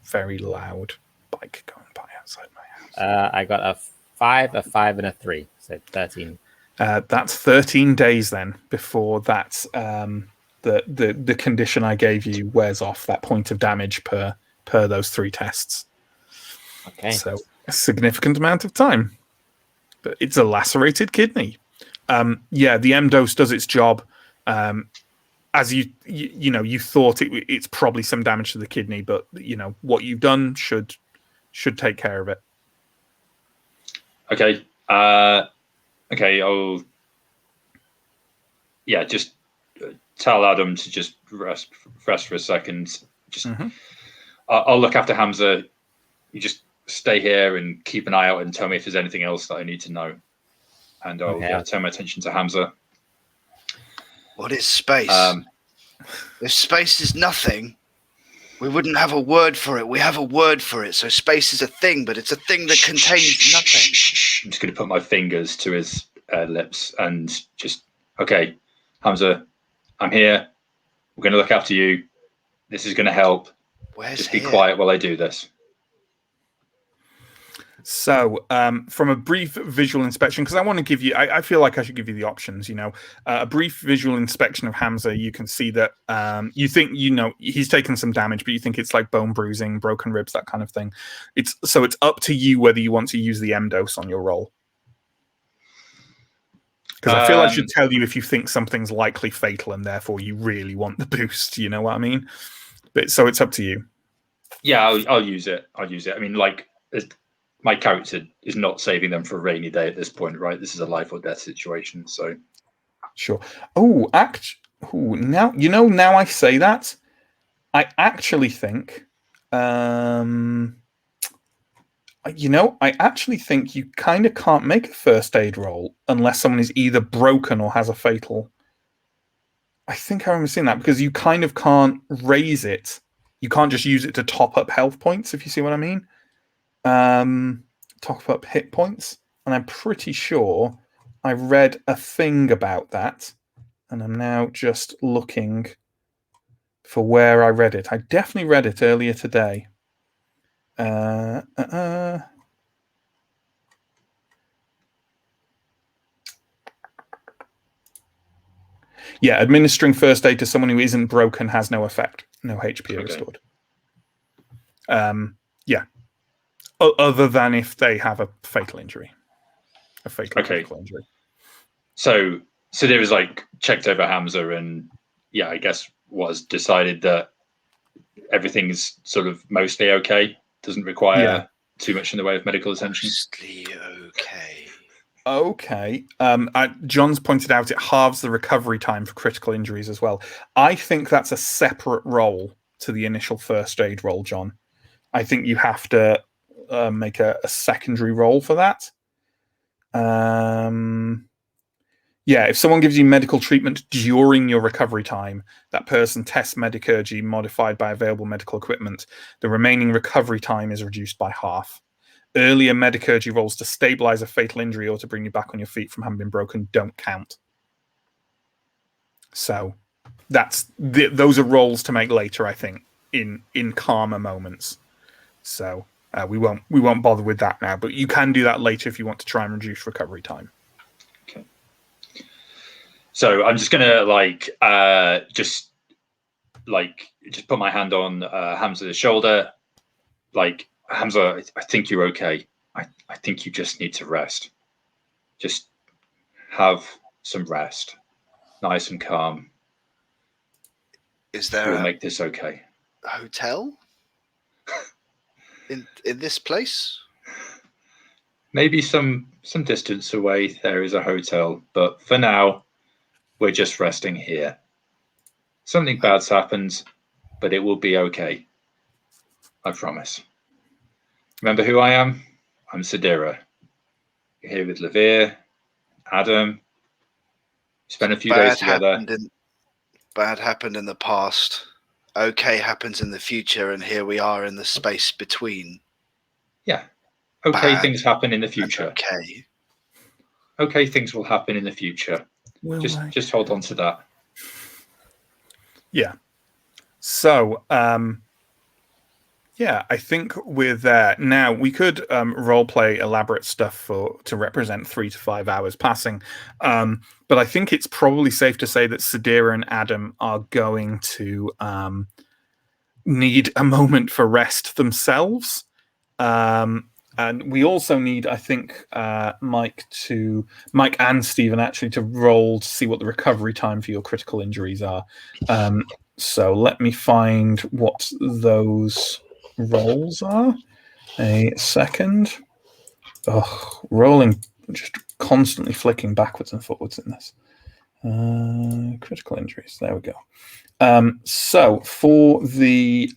Very loud bike going by outside my house. I got a 5, a 5, and a 3, so 13. That's 13 days then before that's the condition I gave you wears off. That point of damage per those 3 tests. Okay. So a significant amount of time. But it's a lacerated kidney. The M dose does its job. As you thought it's probably some damage to the kidney, but what you've done should take care of it. Okay. I'll just tell Adam to just rest for a second. Just I'll look after Hamza. You just stay here and keep an eye out and tell me if there's anything else that I need to know. And I'll turn my attention to Hamza. What is space? If space is nothing, we wouldn't have a word for it. We have a word for it. So space is a thing, but it's a thing that contains nothing. I'm just going to put my fingers to his lips and just, okay, Hamza, I'm here. We're going to look after you. This is going to help. Just be quiet while I do this. So, from a brief visual inspection, because I want to give you, I feel like I should give you the options. A brief visual inspection of Hamza, you can see that you think he's taken some damage, but you think it's like bone bruising, broken ribs, that kind of thing. It's up to you whether you want to use the M dose on your roll. Because I feel I should tell you if you think something's likely fatal and therefore you really want the boost. You know what I mean? But so it's up to you. Yeah, I'll use it. I'll use it. I mean, like, my character is not saving them for a rainy day at this point, right? This is a life or death situation. So, sure. Oh, now Now I say that, I actually think, I actually think you kind of can't make a first aid roll unless someone is either broken or has a fatal. I think I remember seeing that, because you kind of can't raise it. You can't just use it to top up health points, if you see what I mean. Top up hit points. And I'm pretty sure I read a thing about that. And I'm now just looking for where I read it. I definitely read it earlier today. Yeah, administering first aid to someone who isn't broken has no effect. No HP restored. Yeah. Other than if they have a fatal injury. A fatal critical injury. So there was like checked over Hamza, and yeah, I guess was decided that everything's sort of mostly okay. Doesn't require too much in the way of medical attention. Mostly okay. Okay. John's pointed out it halves the recovery time for critical injuries as well. I think that's a separate roll to the initial first aid roll, John. I think you have to make a secondary roll for that. Yeah, if someone gives you medical treatment during your recovery time, that person tests Medicurgy modified by available medical equipment. The remaining recovery time is reduced by half. Earlier Medicurgy rolls to stabilize a fatal injury or to bring you back on your feet from having been broken don't count. So those are rolls to make later, I think, in calmer moments. So we won't bother with that now, but you can do that later if you want to try and reduce recovery time. Okay. So I'm just gonna just put my hand on Hamza's shoulder, like, Hamza, I think you're okay. I think you just need to rest. Just have some rest, nice and calm. Is there We'll make this okay. a hotel in this place? Maybe some distance away there is a hotel, but for now, we're just resting here. Something bad's happened, but it will be okay. I promise. Remember who I am? I'm Sadira. You're here with Levere, Adam. Spent a few days together. Bad happened in the past. Okay happens in the future, and here we are in the space between. Yeah. Okay, Bad things happen in the future. Okay. Okay, things will happen in the future. Just hold on to that. Yeah. So, yeah, I think we're there. Now, we could roleplay elaborate stuff to represent 3 to 5 hours passing. But I think it's probably safe to say that Sadira and Adam are going to need a moment for rest themselves. And we also need, I think, Mike and Stephen actually to roll to see what the recovery time for your critical injuries are. So let me find what those rolls are. A second. Rolling, just constantly flicking backwards and forwards in this. Critical injuries. There we go. So for the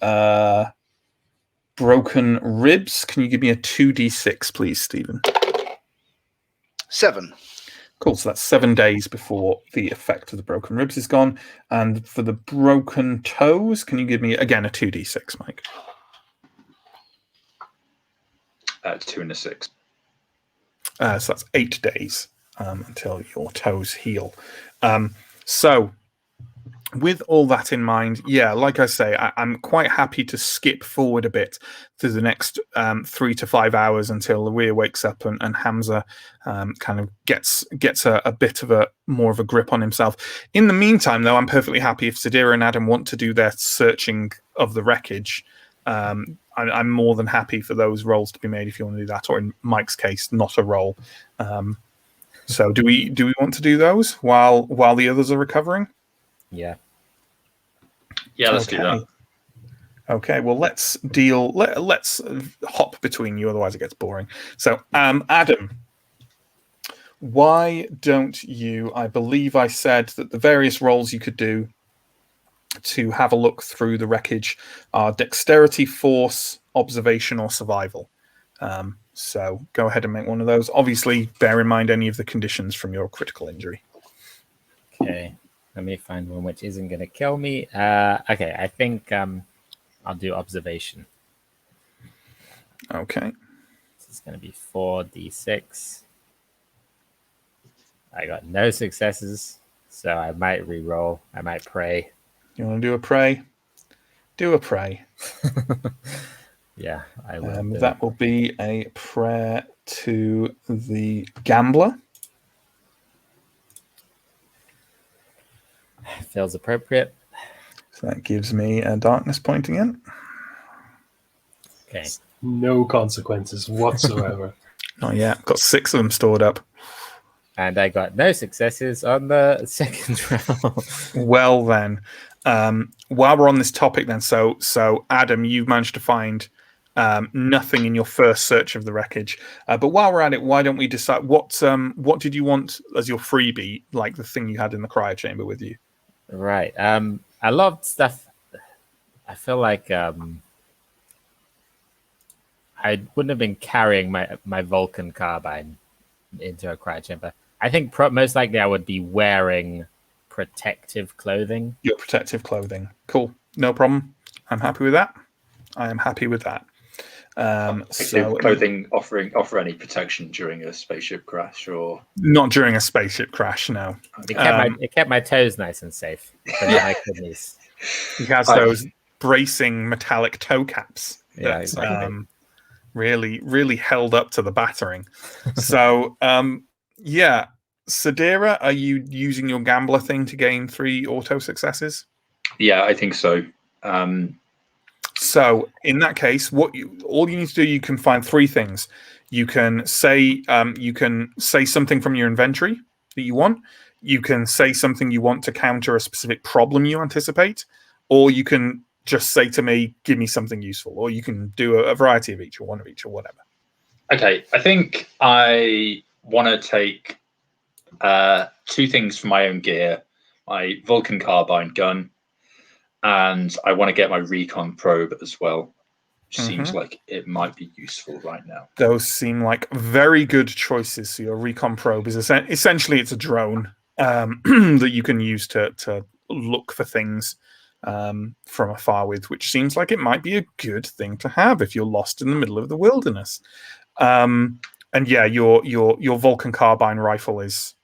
broken ribs, can you give me a 2d6, please, Stephen? 7. Cool. So that's 7 days before the effect of the broken ribs is gone. And for the broken toes, can you give me again a 2d6, Mike? 2 and a 6. So that's 8 days until your toes heal. So with all that in mind, yeah, like I say, I'm quite happy to skip forward a bit to the next 3 to 5 hours until Luria wakes up and Hamza kind of gets a bit of more of a grip on himself. In the meantime, though, I'm perfectly happy if Sadira and Adam want to do their searching of the wreckage. I'm more than happy for those rolls to be made if you want to do that, or in Mike's case, not a roll. So do we want to do those while the others are recovering? Yeah. Yeah, let's do that. Okay, well, let's hop between you, otherwise it gets boring. So, Adam, why don't you, I believe I said that the various roles you could do to have a look through the wreckage are dexterity, force, observation, or survival. So go ahead and make one of those. Obviously, bear in mind any of the conditions from your critical injury. Okay. Let me find one which isn't going to kill me. Okay, I think I'll do observation. Okay. This is going to be 4d6. I got no successes, so I might re-roll. I might pray. You want to do a pray? Do a pray. Yeah, I will. That will be a prayer to the gambler. Feels appropriate. So that gives me a darkness point again. Okay. No consequences whatsoever. Not yet. Got 6 of them stored up. And I got no successes on the second round. Well then, while we're on this topic then, so Adam, you've managed to find nothing in your first search of the wreckage. But while we're at it, why don't we decide what did you want as your freebie, like the thing you had in the cryo chamber with you? Right. I loved stuff. I feel like I wouldn't have been carrying my Vulcan carbine into a cryo chamber. I think most likely I would be wearing protective clothing. Your protective clothing. Cool. No problem. I'm happy with that. I am happy with that. So clothing offer any protection during a spaceship crash, or not during a spaceship crash? No. It kept my toes nice and safe, but not my kidneys. He has those bracing metallic toe caps. Yeah, exactly. Really held up to the battering. So, yeah, Sadira, are you using your gambler thing to gain 3 auto successes? Yeah, I think so. So in that case, all you need to do, you can find 3 things. You can say something from your inventory that you want. You can say something you want to counter a specific problem you anticipate, or you can just say to me, "Give me something useful," or you can do a variety of each, or one of each, or whatever. Okay, I think I want to take 2 things from my own gear: my Vulcan carbine gun, and I want to get my recon probe as well. Which seems like it might be useful right now. Those seem like very good choices. So your recon probe is essentially it's a drone that you can use to look for things from afar with, which seems like it might be a good thing to have if you're lost in the middle of the wilderness. And yeah, your Vulcan carbine rifle is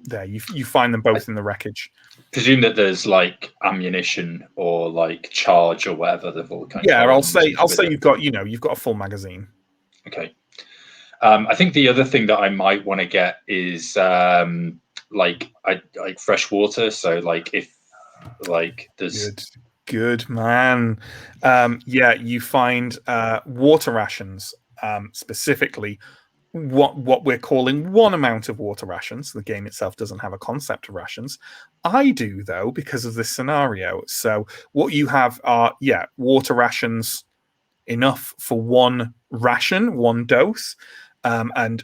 there. You find them both in the wreckage. Presume that there's like ammunition or like charge or whatever the Vulcan. Yeah, I'll say you've got a full magazine. Okay. I think the other thing that I might want to get is like fresh water. So like if like there's good man. Yeah, you find water rations, specifically what we're calling 1 amount of water rations. The game itself doesn't have a concept of rations. I do, though, because of this scenario. So what you have are water rations, enough for 1 ration, 1 dose, and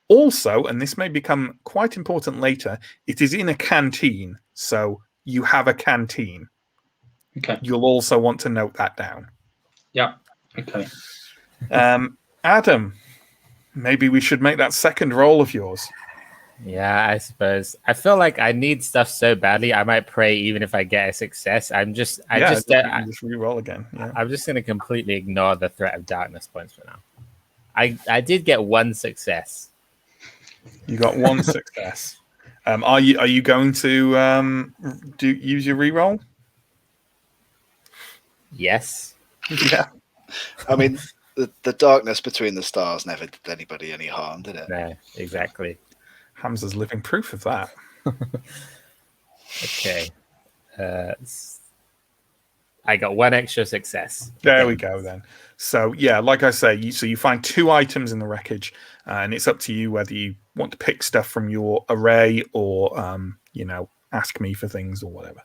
also, and this may become quite important later, it is in a canteen. So you have a canteen. Okay. You'll also want to note that down. Yeah. Okay. Adam, maybe we should make that second roll of yours. Yeah, I suppose. I feel like I need stuff so badly. I might pray even if I get a success. I just re-roll again. Yeah. I'm just going to completely ignore the threat of darkness points for now. I did get 1 success. You got 1 success. Are you going to use your re-roll? Yes. Yeah. I mean, the darkness between the stars never did anybody any harm, did it? No, exactly. Hamza's living proof of that. Okay. I got one extra success. There we go then. So yeah, like I say, you find 2 items in the wreckage, and it's up to you whether you want to pick stuff from your array or ask me for things or whatever.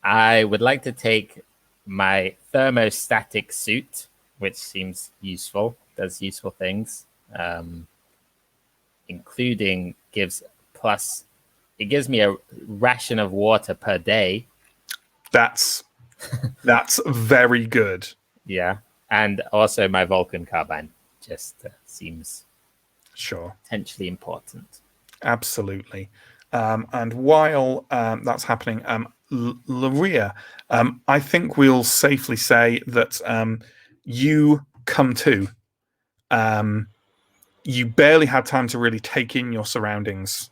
I would like to take my thermostatic suit, which seems useful, does useful things, including it gives me a ration of water per day. That's very good. Yeah. And also my Vulcan carbine just seems potentially important. Absolutely. And while that's happening, Laria, I think we'll safely say that you come to. You barely had time to really take in your surroundings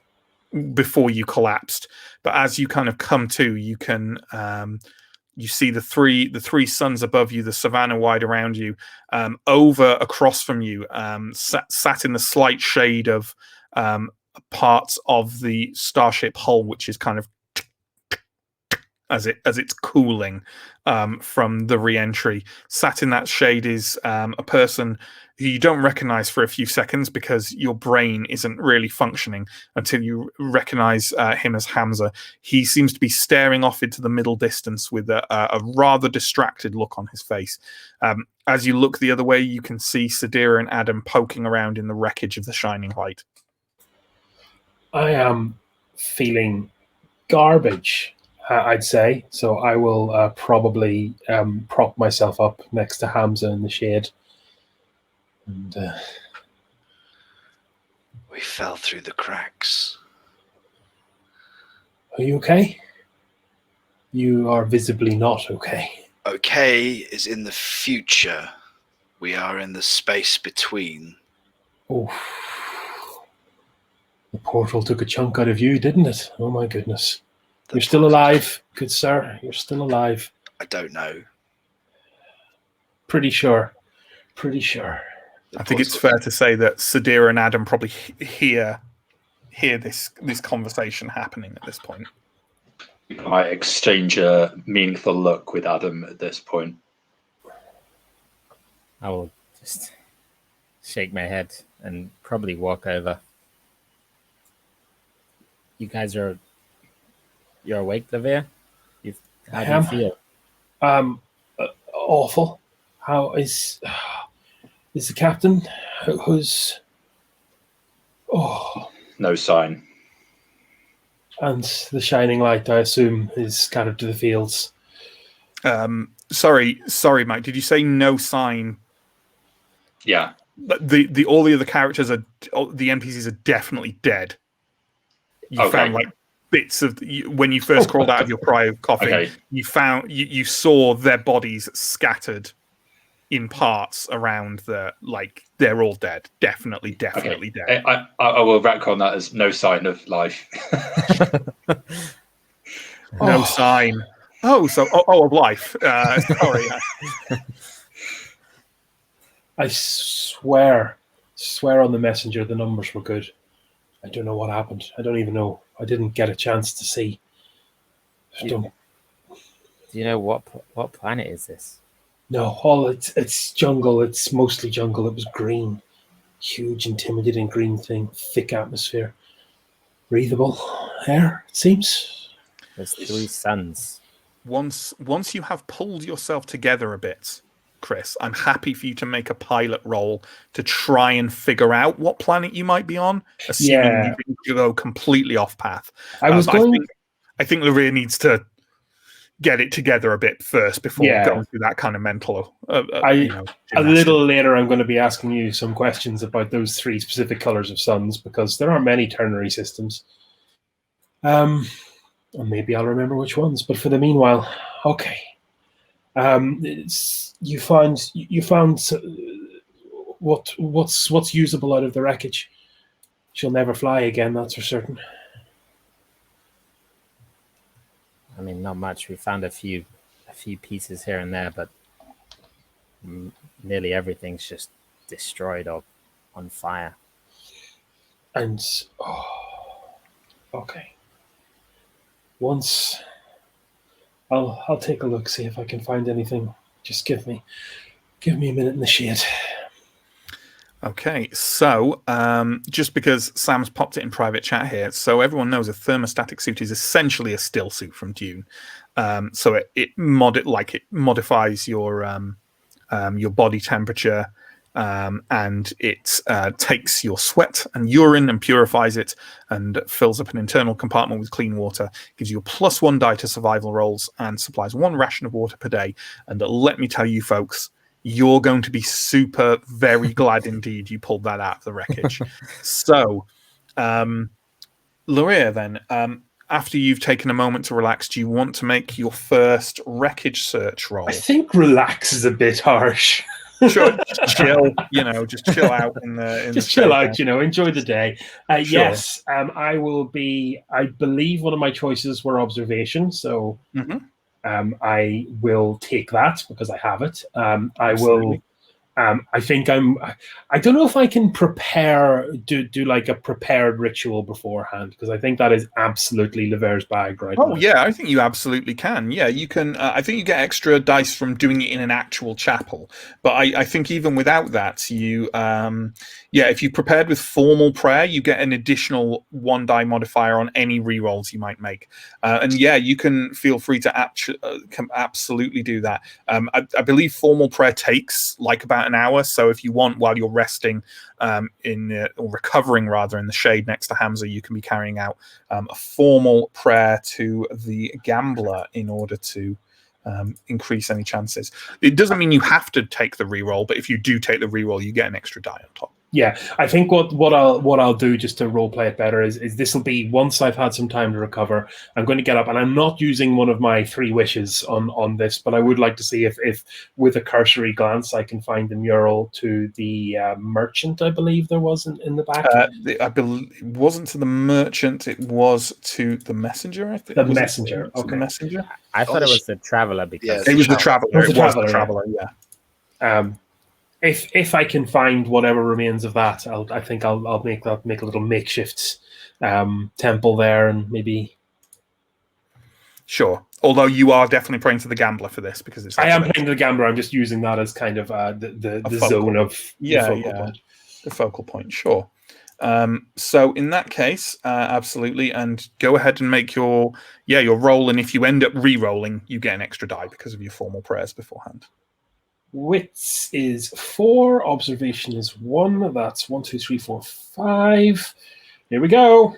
before you collapsed, but as you kind of come to, you can you see the three suns above you, the savannah wide around you, across from you, sat in the slight shade of parts of the starship hull, which is kind of as it's cooling from the re-entry. Sat in that shade is a person who you don't recognize for a few seconds because your brain isn't really functioning until you recognize him as Hamza. He seems to be staring off into the middle distance with a rather distracted look on his face. As you look the other way, you can see Sadira and Adam poking around in the wreckage of the Shining Light. I am feeling garbage, I'd say. So I will probably prop myself up next to Hamza in the shade. And we fell through the cracks. Are you okay? You are visibly not okay. Okay is in the future. We are in the space between. Oh. The portal took a chunk out of you, didn't it? Oh my goodness. You're still alive, good sir. You're still alive. I don't know. Pretty sure. I think it's fair to say that Sadira and Adam probably hear this conversation happening at this point. I exchange a meaningful look with Adam at this point. I will just shake my head and probably walk over. You're awake, Lavia? How do you feel? Awful. How is the captain? Who's? Oh. No sign. And the Shining Light, I assume, is scattered to the fields. Sorry, Mike. Did you say no sign? Yeah. But all the other characters the NPCs are definitely dead. You found like bits of when you first crawled out of your cryo coffin. Okay. You saw their bodies scattered in parts around they're all dead. Definitely dead. I will retcon that as no sign of life. No sign. Of life. Sorry. I swear on the messenger the numbers were good. I don't know what happened. I don't even know. I didn't get a chance to see. Do you know what planet is this? No, it's jungle. It's mostly jungle. It was green. Huge, intimidating green thing. Thick atmosphere. Breathable air, it seems. There's 3 suns. Once you have pulled yourself together a bit, Chris, I'm happy for you to make a pilot roll to try and figure out what planet you might be on, assuming you didn't go completely off path. I think Laria needs to get it together a bit first before going through that kind of mental. A little later, I'm going to be asking you some questions about those 3 specific colors of suns because there are many ternary systems. And maybe I'll remember which ones. But for the meanwhile, okay. You found what's usable out of the wreckage. She'll never fly again, that's for certain. I mean, not much. We found a few pieces here and there, but nearly everything's just destroyed or on fire. And okay. Once I'll take a look, see if I can find anything. Just give me a minute in the shade. Okay, so just because Sam's popped it in private chat here, so everyone knows a thermostatic suit is essentially a still suit from Dune. So it modifies your body temperature, and it takes your sweat and urine and purifies it and fills up an internal compartment with clean water. Gives you a +1 die to survival rolls and supplies 1 ration of water per day. And let me tell you, folks, you're going to be very glad indeed you pulled that out of the wreckage. So, Luria, then, after you've taken a moment to relax, do you want to make your first wreckage search roll? I think relax is a bit harsh. Sure, just chill. Just chill out in the. Just chill out. Enjoy the day. Sure. Yes, I will be. I believe one of my choices were observation, so. Mm-hmm. I will take that because I have it. I will. I think I don't know if I can do like a prepared ritual beforehand, because I think that is absolutely Lever's bag right now. Oh yeah, I think you absolutely can. Yeah, you can. I think you get extra dice from doing it in an actual chapel. But I think even without that, you if you prepared with formal prayer, you get an additional 1 die modifier on any rerolls you might make. And yeah, you can feel free to absolutely do that. I believe formal prayer takes like about an hour, so if you want, while you're resting or recovering rather in the shade next to Hamza, you can be carrying out a formal prayer to the gambler in order to increase any chances. It doesn't mean you have to take the reroll, but if you do take the reroll, you get an extra die on top. Yeah, I think what I'll do just to role play it better is this will be once I've had some time to recover. I'm going to get up, and I'm not using one of my 3 wishes on this, but I would like to see if with a cursory glance I can find the mural to the merchant. I believe there was in the back. I believe it wasn't to the merchant; it was to the messenger. I think the messenger. Okay. The messenger. I thought it was the traveler because it was the traveler. It was the traveler. Yeah. If I can find whatever remains of that, I think I'll make a little makeshift temple there, and maybe. Sure. Although you are definitely praying to the gambler for this, because it's. I am praying to the gambler. I'm just using that as kind of the zone of the focal point. Sure. So in that case, absolutely, and go ahead and make your roll, and if you end up re-rolling, you get an extra die because of your formal prayers beforehand. Wits is 4. Observation is 1. That's 1, 2, 3, 4, 5. Here we go.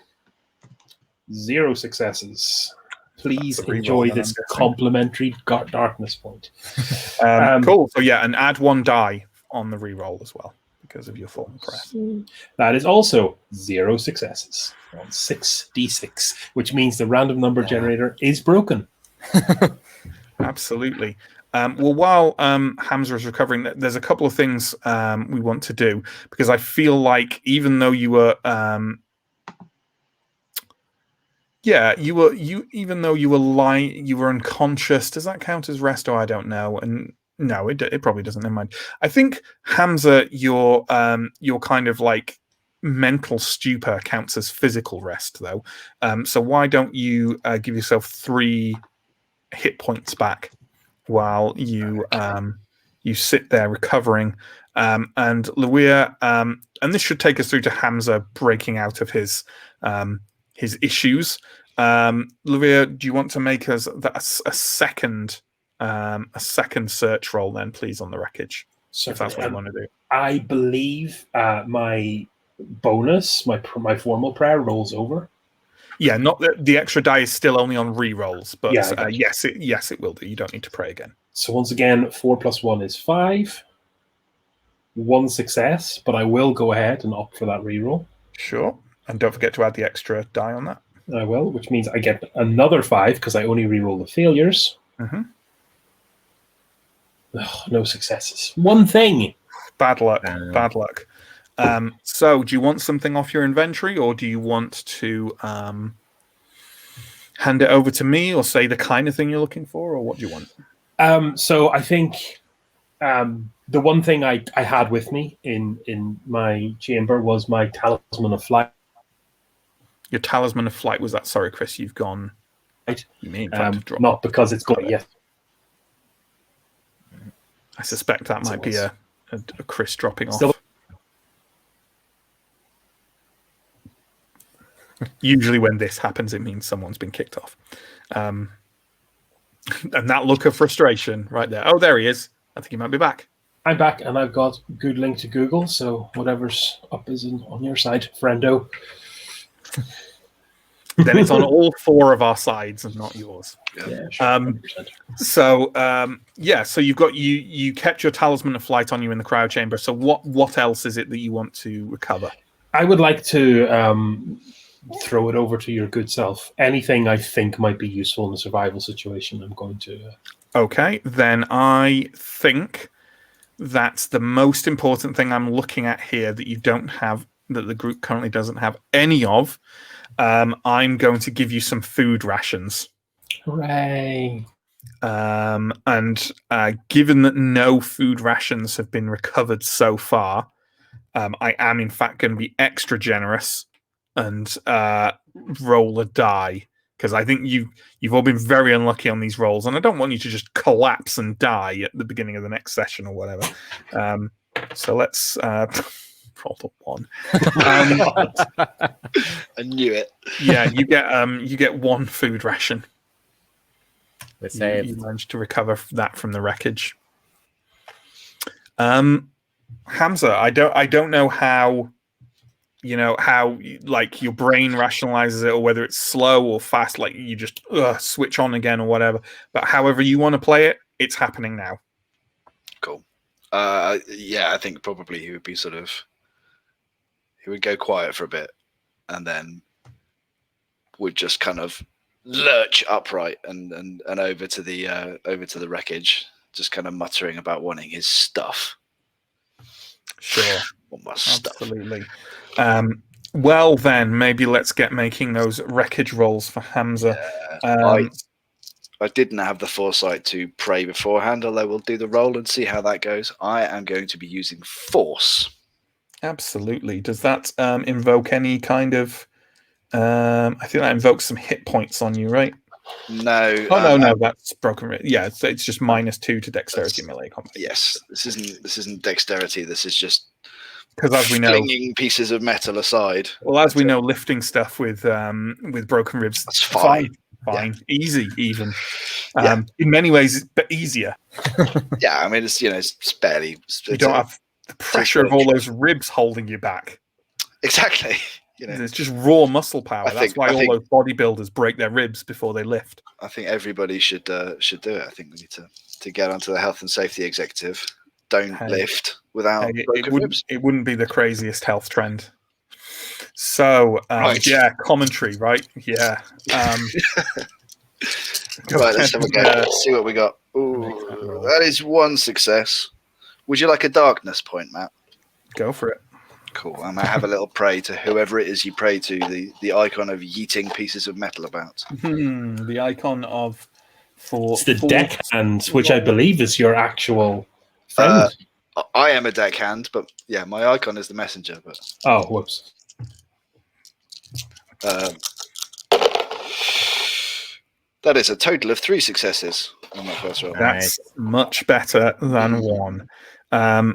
0 successes. Please enjoy this complimentary darkness point. Cool. So and add 1 die on the re-roll as well because of your formal press. That is also 0 successes on 6d6, which means the random number generator is broken. Absolutely. Well, while Hamza is recovering, there's a couple of things we want to do, because I feel like even though you were, even though you were unconscious. Does that count as rest? Or I don't know. And no, it probably doesn't. Never mind. I think Hamza, your kind of like mental stupor counts as physical rest, though. So why don't you give yourself 3 hit points back while you sit there recovering, and Luia, and this should take us through to Hamza breaking out of his issues. Luia, do you want to make us a second search roll then, please, on the wreckage? Certainly. If that's what you want to do. I believe my bonus, my formal prayer rolls over. Yeah, not the extra die is still only on re-rolls, but yes, it will do. You don't need to pray again. So once again, 4 + 1 is 5. 1 success, but I will go ahead and opt for that re-roll. Sure, and don't forget to add the extra die on that. I will, which means I get another 5 because I only re-roll the failures. Mm-hmm. No successes. One thing. Bad luck. Bad luck. So do you want something off your inventory, or do you want to hand it over to me, or say the kind of thing you're looking for, or what do you want? So I think the one thing I had with me in my chamber was my talisman of flight. Your talisman of flight was that? Sorry, Chris, you've gone. You mean, in fact, drop. not because it's going. Yes, I suspect that might be a Chris dropping off. Still- Usually when this happens, it means someone's been kicked off. And that look of frustration right there. Oh, there he is. I think he might be back. I'm back, and I've got good link to Google, so whatever's up is on your side, friendo. Then it's on all four of our sides and not yours. Yeah, sure. 100%. So you've got you kept your talisman of flight on you in the cryo chamber. So what else is it that you want to recover? I would like to throw it over to your good self. Anything I think might be useful in a survival situation, I'm going to. Okay, then I think that's the most important thing I'm looking at here that you don't have, that the group currently doesn't have any of. I'm going to give you some food rations. Hooray! And given that no food rations have been recovered so far, I am in fact going to be extra generous and roll a die, because I think you've all been very unlucky on these rolls, and I don't want you to just collapse and die at the beginning of the next session or whatever. So let's roll a 1. I knew it. Yeah, you get 1 food ration. We're You managed to recover that from the wreckage. Hamza, I don't know how, how like your brain rationalizes it, or whether it's slow or fast, like you just switch on again or whatever. But however you want to play it, it's happening now. Cool. Yeah, I think probably he would go quiet for a bit, and then would just kind of lurch upright and over to the wreckage, just kind of muttering about wanting his stuff. Sure. Want my stuff. Absolutely. Well, then maybe let's get making those wreckage rolls for Hamza. I didn't have the foresight to pray beforehand, although we'll do the roll and see how that goes. I am going to be using force. Absolutely. Does that invoke any kind of? I think that invokes some hit points on you, right? No. Oh no, that's broken. Yeah, it's just -2 to dexterity melee combat. Yes, this isn't dexterity. This is just because, as we know, flinging pieces of metal aside. Well, as we know, lifting stuff with broken ribs, that's fine. Yeah. Easy even. In many ways, but easier. Yeah, I mean it's barely. You don't have the pressure of all those ribs holding you back. Exactly. It's just raw muscle power. That's why all those bodybuilders break their ribs before they lift. I think everybody should do it. I think we need to get onto the health and safety executive. Don't lift without broken ribs. It wouldn't be the craziest health trend. So yeah, commentary, right? Yeah. Right, let's have a go. Let's see what we got. Ooh, that is 1 success. Would you like a darkness point, Matt? Go for it. Cool. I might have a little pray to whoever it is you pray to, the icon of yeeting pieces of metal about. The icon of it's the deckhand, which I believe is your actual friend. I am a deckhand, but yeah, my icon is the messenger. But whoops. That is a total of 3 successes on that first roll. That's much better than 1.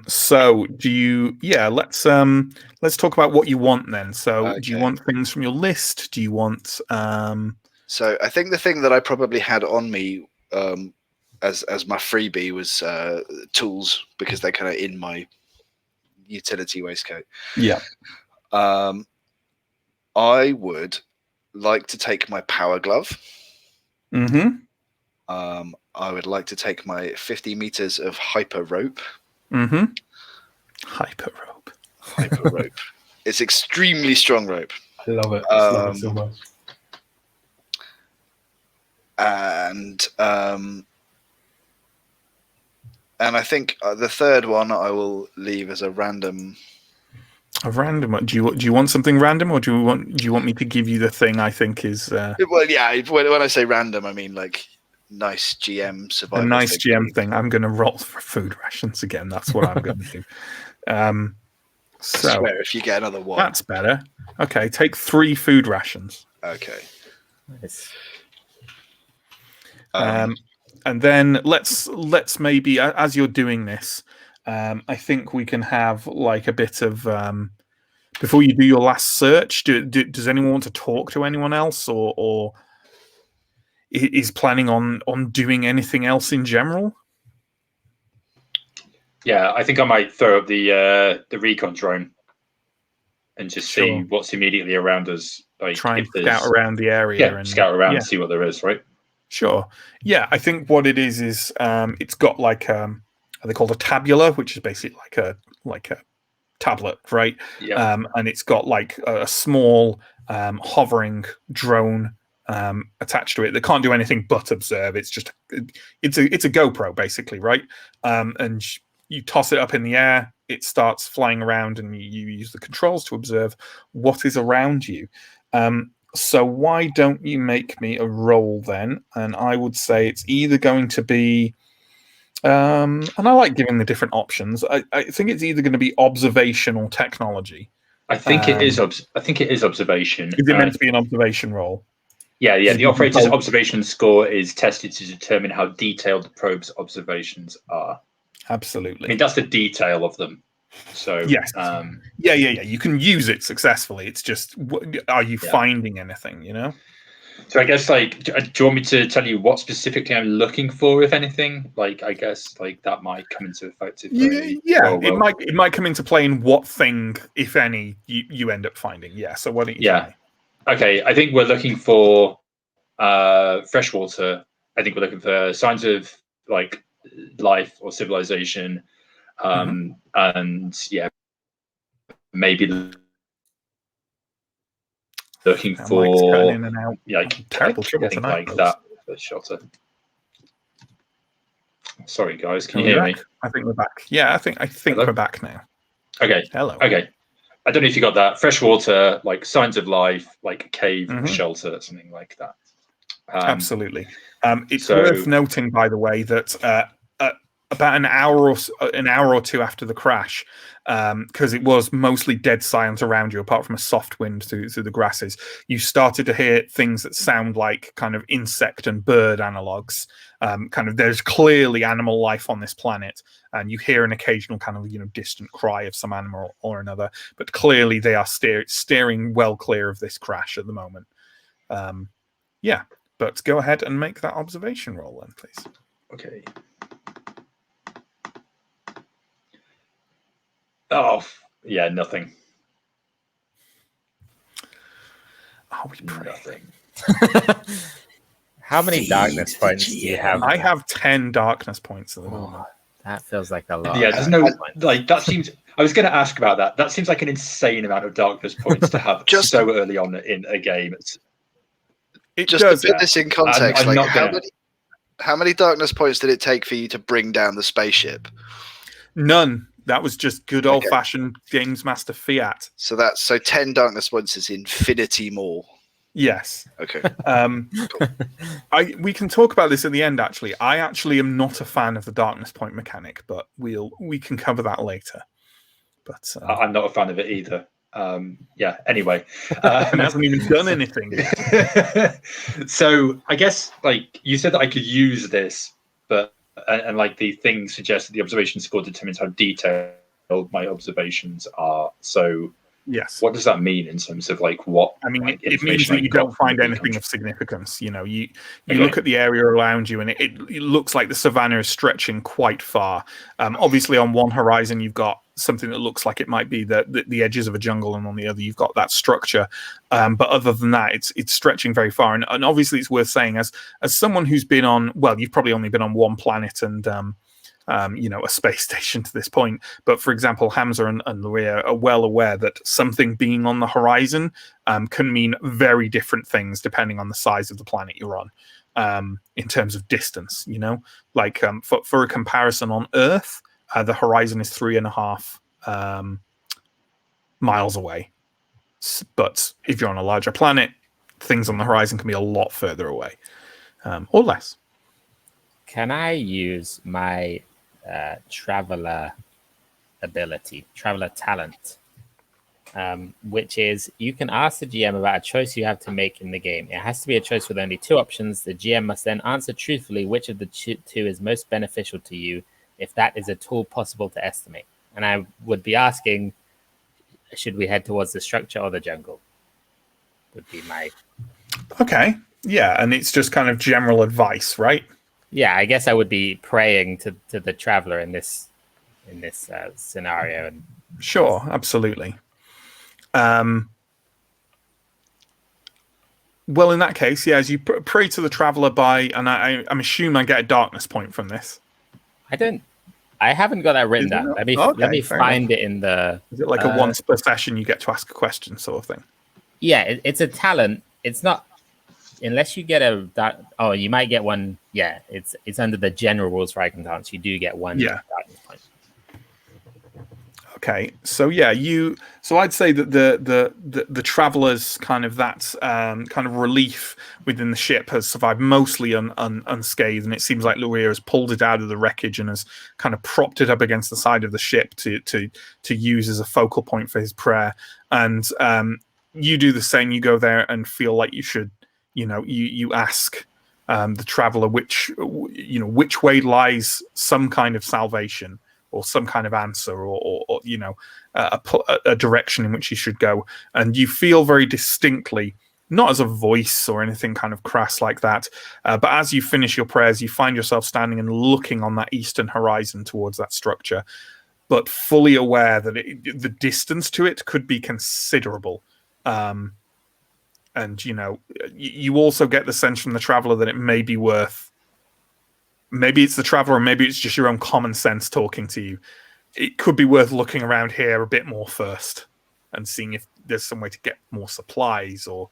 So do you? Yeah, let's talk about what you want then. So do you want things from your list? Do you want? So I think the thing that I probably had on me as my freebie was tools, because they're kind of in my utility waistcoat. Yeah. I would like to take my power glove. Mm-hmm. I would like to take my 50 meters of hyper rope. Mm-hmm. Hyper rope. It's extremely strong rope. I love it. I love it so much. And I think the third one I will leave as a random. A random one. Do you want something random, or do you want me to give you the thing I think is? Well, yeah. When I say random, I mean like nice GM survival. A nice GM thing. I'm going to roll for food rations again. That's what I'm going to do. So I swear, if you get another one, that's better. Okay, take 3 food rations. Okay. Nice. And then let's maybe, as you're doing this, I think we can have like a bit of before you do your last search. Does anyone want to talk to anyone else, or is planning on doing anything else in general? Yeah, I think I might throw up the recon drone and just see what's immediately around us. Like, try and scout around the area. Yeah, and scout around and see what there is, right? Sure. Yeah, I think what it is it's got like they called a tabula, which is basically like a tablet, right? Yeah. And it's got like a small hovering drone attached to it that can't do anything but observe. It's just it's a GoPro basically, right? And you toss it up in the air, it starts flying around, and you use the controls to observe what is around you. So why don't you make me a roll then? And I would say it's either going to be, and I like giving the different options. I think it's either going to be observation or technology. I think it is. I think it is observation. Is it meant to be an observation roll? Yeah. The operator's observation score is tested to determine how detailed the probe's observations are. Absolutely. I mean, that's the detail of them. So yes, yeah. You can use it successfully. It's just, are you finding anything? You know. So I guess, like, do you want me to tell you what specifically I'm looking for, if anything? Like, I guess, like, that might come into effect. It might come into play in what thing, if any, you end up finding. Yeah. So why don't you? Yeah. Okay. I think we're looking for freshwater. I think we're looking for signs of like life or civilization. And yeah, maybe looking for in and out. like Terrible trouble tonight, like that for shelter. Sorry guys, can you hear me? I think we're back. Yeah, I think Hello? we're back now. Okay. Hello. Okay. I don't know if you got that. Freshwater, like signs of life, like a cave, shelter, something like that. Absolutely. It's worth noting, by the way, that about an hour or two after the crash, because it was mostly dead silence around you, apart from a soft wind through the grasses, you started to hear things that sound like kind of insect and bird analogs. There's clearly animal life on this planet, and you hear an occasional kind of distant cry of some animal or another. But clearly, they are steering well clear of this crash at the moment. Yeah. But go ahead and make that observation roll then, please. Okay. Oh, yeah, nothing. Oh, we pray. Nothing. How many darkness points do you have? I have 10 darkness points at the moment. That feels like a lot. Yeah, there's no like that seems. I was going to ask about that. That seems like an insane amount of darkness points to have so early on in a game. Just to put this in context, how many darkness points did it take for you to bring down the spaceship? None. That was just good old-fashioned Games Master fiat. So 10 darkness points is infinity more. Yes. Okay. Cool. We can talk about this at the end. Actually, I actually am not a fan of the darkness point mechanic, but we can cover that later. But I'm not a fan of it either. Yeah. Anyway, it hasn't even done anything yet. So I guess, like you said, that I could use this, but and like the thing suggests that the observation score determines how detailed my observations are. So yes, what does that mean in terms of like what? I mean, it means that you don't find anything of significance. You look at the area around you, and it looks like the savannah is stretching quite far. Obviously, on one horizon, you've got something that looks like it might be the edges of a jungle, and on the other, you've got that structure. But other than that, it's stretching very far. And obviously, it's worth saying, as someone who's been on, well, you've probably only been on one planet and a space station to this point. But for example, Hamza and Luria are well aware that something being on the horizon can mean very different things depending on the size of the planet you're on, in terms of distance. Like for a comparison, on Earth, the horizon is 3.5 miles away. But if you're on a larger planet, things on the horizon can be a lot further away, or less. Can I use my traveler talent which is you can ask the GM about a choice you have to make in the game. It has to be a choice with only 2 options. The GM must then answer truthfully which of the 2 is most beneficial to you, if that is at all possible to estimate. And I would be asking, should we head towards the structure or the jungle? Would be my... Okay. Yeah, and it's just kind of general advice, right? Yeah, I guess I would be praying to the traveler in this scenario. And sure, absolutely. Well, in that case, yeah, as you pray to the traveler by, and I'm assuming I get a darkness point from this. I haven't got that written down. Let me find it in the... Is it like a once per session you get to ask a question sort of thing? Yeah, it's a talent. It's not... Unless you get a... you might get one. Yeah, it's under the general rules for icon talents. You do get one darkness point. Okay, so yeah, so I'd say that the travelers kind of kind of relief within the ship has survived mostly unscathed, and it seems like Luria has pulled it out of the wreckage and has kind of propped it up against the side of the ship to use as a focal point for his prayer. And you do the same. You go there and feel like you should, you ask the traveler which way lies some kind of salvation, or some kind of answer, or a direction in which you should go. And you feel very distinctly, not as a voice or anything kind of crass like that, but as you finish your prayers, you find yourself standing and looking on that eastern horizon towards that structure, but fully aware that the distance to it could be considerable. And, you also get the sense from the traveler that it may be worth... Maybe it's the traveler, or maybe it's just your own common sense talking to you. It could be worth looking around here a bit more first and seeing if there's some way to get more supplies or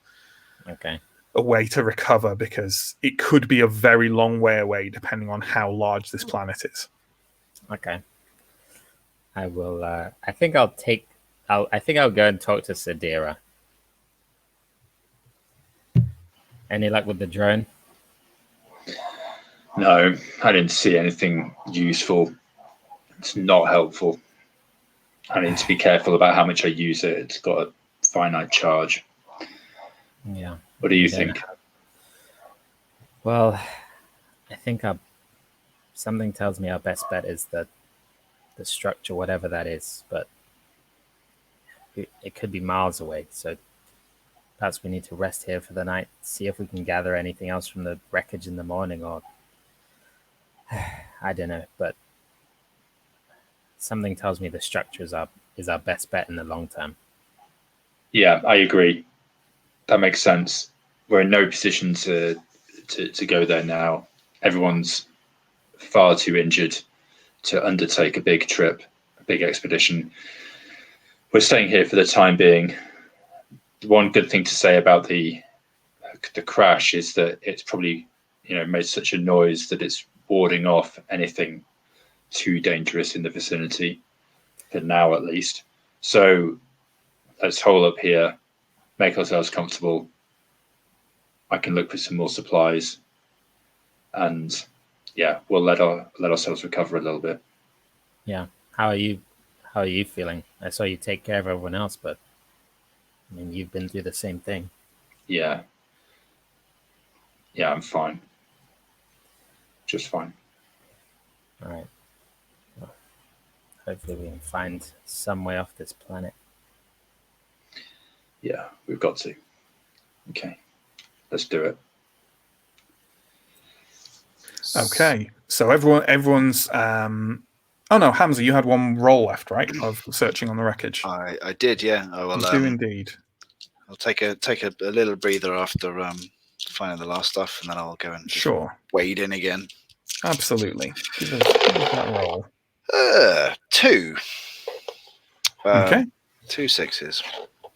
a way to recover, because it could be a very long way away depending on how large this planet is. Okay. I will... I think I'll go and talk to Sadira. Any luck with the drone? No, I didn't see anything useful. It's not helpful. I need to be careful about how much I use it. It's got a finite charge. Yeah. What do you think? Well, I think something tells me our best bet is the structure, whatever that is, but it could be miles away. So perhaps we need to rest here for the night, see if we can gather anything else from the wreckage in the morning, or I don't know, but something tells me the structure is our best bet in the long term. Yeah, I agree. That makes sense. We're in no position to go there now. Everyone's far too injured to undertake a big trip, a big expedition. We're staying here for the time being. One good thing to say about the crash is that it's probably made such a noise that it's warding off anything too dangerous in the vicinity, for now at least. So let's hole up here, make ourselves comfortable. I can look for some more supplies, and we'll let ourselves recover a little bit. Yeah. How are you feeling? I saw you take care of everyone else, but I mean, you've been through the same thing. Yeah, I'm fine. Just fine. All right. Well, hopefully we can find some way off this planet. Yeah, we've got to. Okay, let's do it. Okay, so everyone's... Oh no, Hamza, you had one roll left, right, of searching on the wreckage? I did, yeah. I will. You do indeed. I'll take a little breather after finding the last stuff, and then I'll go and wade in again. Absolutely. Give us that roll. 2. Okay. 2 6s.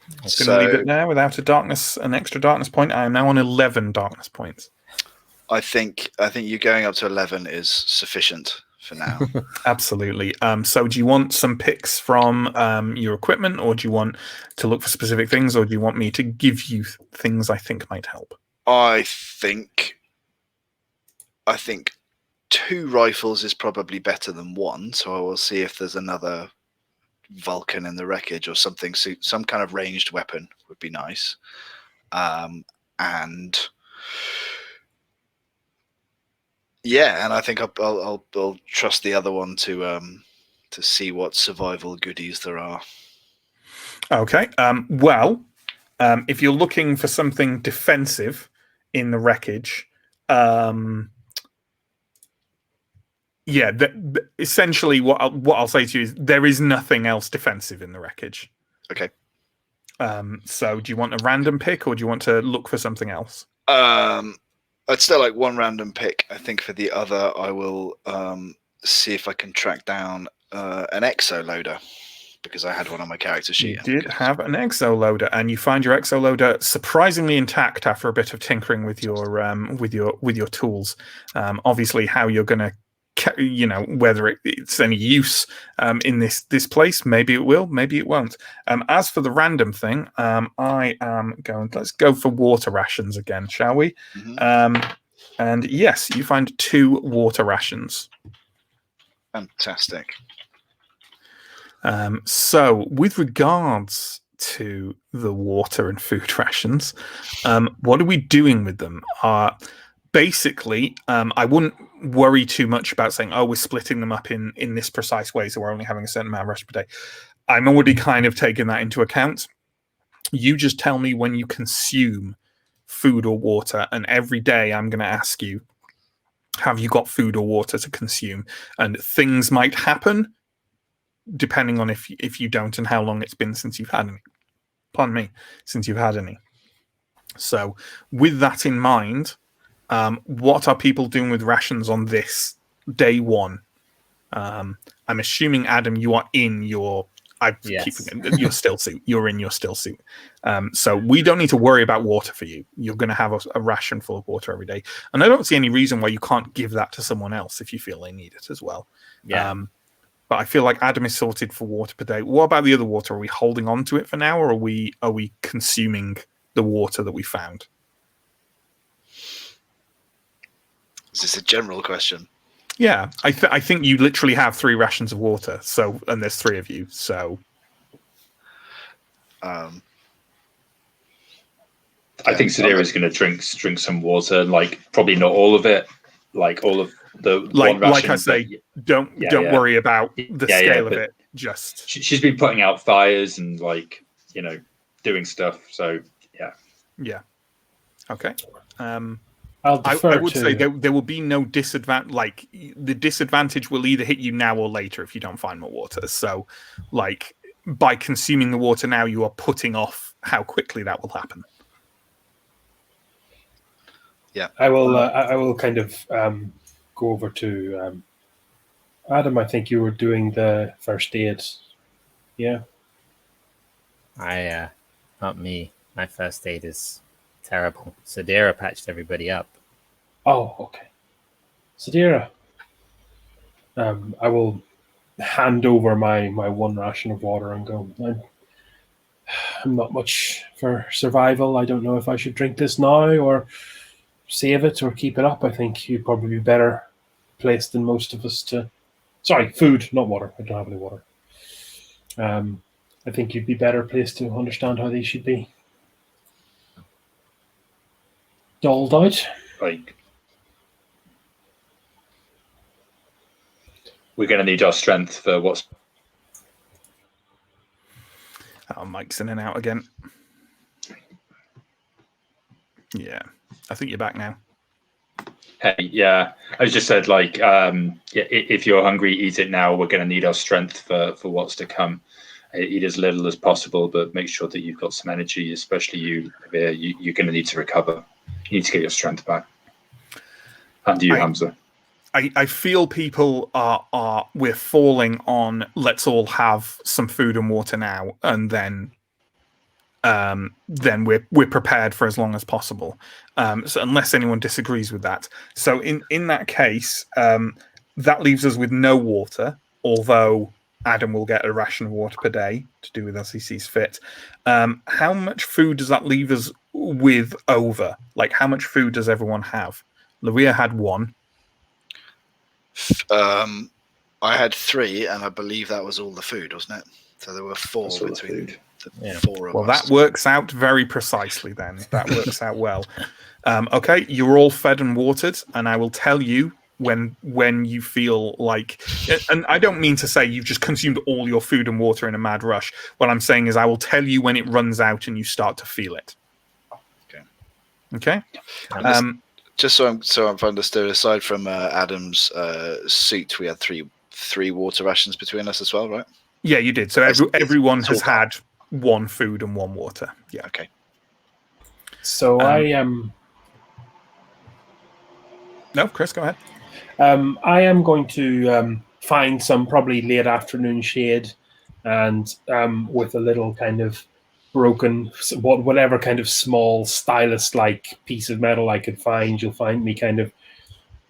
I'm going to leave it there without an extra darkness point. I am now on 11 darkness points. I think you going up to 11 is sufficient for now. Absolutely. So do you want some picks from your equipment, or do you want to look for specific things, or do you want me to give you things I think might help? I think 2 rifles is probably better than 1, so I will see if there's another Vulcan in the wreckage or something. So some kind of ranged weapon would be nice. And yeah, and I think I'll trust the other one to see what survival goodies there are. Okay. Well, if you're looking for something defensive in the wreckage, essentially what I'll say to you is there is nothing else defensive in the wreckage. Okay. So do you want a random pick, or do you want to look for something else? I'd still like one random pick. I think for the other, I will see if I can track down an exo loader, because I had one on my character sheet. You did have an exo loader, and you find your exo loader surprisingly intact after a bit of tinkering with your tools. Obviously, how you're going to, whether it's any use in this place, maybe it will, maybe it won't. As for the random thing, I am going. Let's go for water rations again, shall we? Mm-hmm. And yes, you find 2 water rations. Fantastic. So, with regards to the water and food rations, what are we doing with them? Basically, I wouldn't worry too much about saying, oh, we're splitting them up in this precise way, so we're only having a certain amount of ration per day. I'm already kind of taking that into account. You just tell me when you consume food or water, and every day I'm going to ask you, have you got food or water to consume? And things might happen depending on if you don't, and how long it's been since you've had any. Pardon me, since you've had any. So with that in mind, what are people doing with rations on this day 1? I'm assuming, Adam, you are in your your still suit. You're in your still suit. So we don't need to worry about water for you. You're going to have a ration full of water every day. And I don't see any reason why you can't give that to someone else if you feel they need it as well. Yeah. But I feel like Adam is sorted for water per day. What about the other water? Are we holding on to it for now, or are we consuming the water that we found? Is this a general question? Yeah, I think you literally have 3 rations of water. So, and there's 3 of you. So, I think Sadira is going to drink some water. Like, probably not all of it. Like all of the one ration. Like I say, don't worry about the scale of it. Just she's been putting out fires and doing stuff. So yeah. Okay. I would say there will be no disadvantage. Like, the disadvantage will either hit you now or later if you don't find more water. So, like, by consuming the water now, you are putting off how quickly that will happen. Yeah, I will kind of go over to Adam. I think you were doing the first aid. Yeah. Not me. My first aid is terrible. Sadira patched everybody up. Oh, okay. Sadira, I will hand over my 1 ration of water and go, I'm not much for survival. I don't know if I should drink this now or save it or keep it up. I think you'd probably be better placed than most of us to... Sorry, food, not water. I don't have any water. I think you'd be better placed to understand how these should be doled out. Like, we're going to need our strength for what's... Oh, Mike's in and out again. Yeah, I think you're back now. Hey, yeah, I just said, like, if you're hungry, eat it now. We're going to need our strength for what's to come. Eat as little as possible, but make sure that you've got some energy, especially you. You're going to need to recover. You need to get your strength back. And you, Hamza. I feel people we're falling on, let's all have some food and water now, and then we're prepared for as long as possible. So unless anyone disagrees with that. So in that case, that leaves us with no water, although Adam will get a ration of water per day to do with as he sees fit. How much food does that leave us with over? Like, how much food does everyone have? Luria had 1. I had 3, and I believe that was all the food, wasn't it? So there were 4 That's all the between food. the Yeah. 4 of Well, us. that works out very precisely then. That works out well. Okay, you're all fed and watered, and I will tell you when you feel like, and I don't mean to say you've just consumed all your food and water in a mad rush. What I'm saying is I will tell you when it runs out and you start to feel it. Okay. Just so I've understood, aside from Adam's suit, we had three water rations between us as well, right? Yeah, you did. So everyone has had 1 food and 1 water. Yeah. Okay. So I am. No, Chris, go ahead. I am going to find some probably late afternoon shade, and with a little kind of broken, whatever kind of small stylus-like piece of metal I could find. You'll find me kind of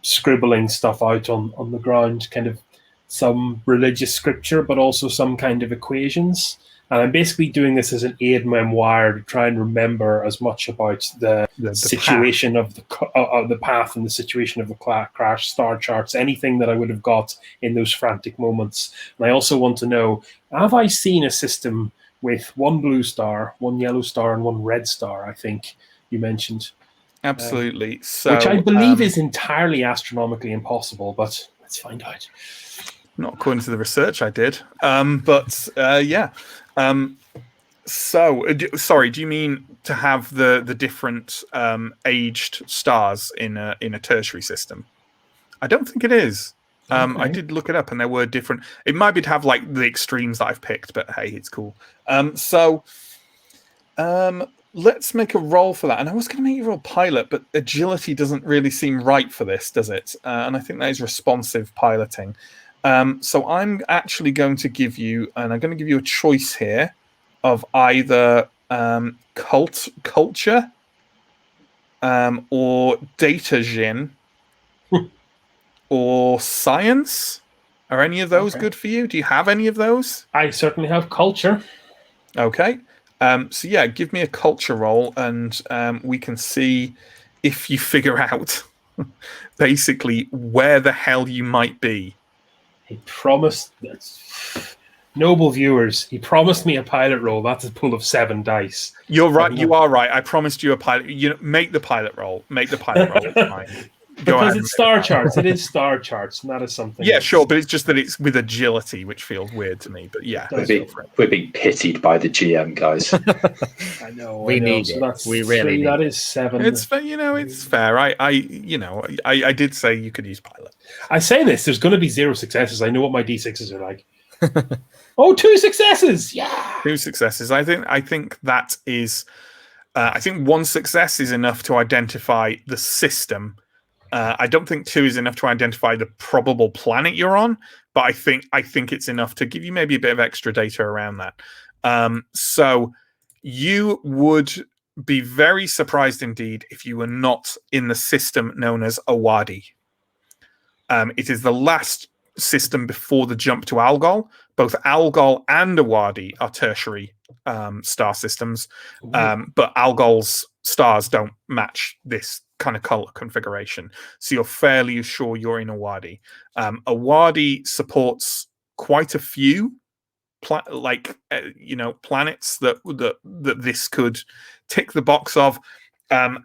scribbling stuff out on the ground, kind of some religious scripture, but also some kind of equations. And I'm basically doing this as an aid memoir to try and remember as much about the situation of the path and the situation of the crash, star charts, anything that I would have got in those frantic moments. And I also want to know, have I seen a system with 1 blue star, 1 yellow star, and 1 red star, I think you mentioned. Absolutely. So, which I believe is entirely astronomically impossible, but let's find out. Not according to the research I did. Yeah. Sorry, do you mean to have the different aged stars in a tertiary system? I don't think it is. Okay. I did look it up, and there were different. It might be to have like the extremes that I've picked, but hey, it's cool. Let's make a roll for that. And I was going to make you roll pilot, but agility doesn't really seem right for this, does it? And I think that is responsive piloting. So I'm actually going to give you, and I'm going to give you a choice here of either culture or data gin or science. Are any of those good for you? Do you have any of those? I certainly have culture. Okay. So yeah, give me a culture roll, and we can see if you figure out basically where the hell you might be. He promised, noble viewers, he promised me a pilot roll. That's a pull of 7 dice. You're right. You are right. I promised you a pilot. Make the pilot roll. Make the pilot roll. It's fine. Because it's star charts. It is star charts, not as something. Yeah, sure, but it's just that it's with agility, which feels weird to me. But yeah, we're being pitied by the GM, guys. I know. We need so it. that's We really 3, need that is 7. It's fair. It's fair. I did say you could use pilot. I say this. There's going to be 0 successes. I know what my D6s are like. 2 successes! Yeah. 2 successes. I think that is. I think 1 success is enough to identify the system. I don't think 2 is enough to identify the probable planet you're on, but I think it's enough to give you maybe a bit of extra data around that. So you would be very surprised indeed if you were not in the system known as Awadi. It is the last system before the jump to Algol. Both Algol and Awadi are tertiary star systems, but Algol's stars don't match this kind of color configuration. So you're fairly sure you're in Awadi. Awadi supports quite a few planets that this could tick the box of, and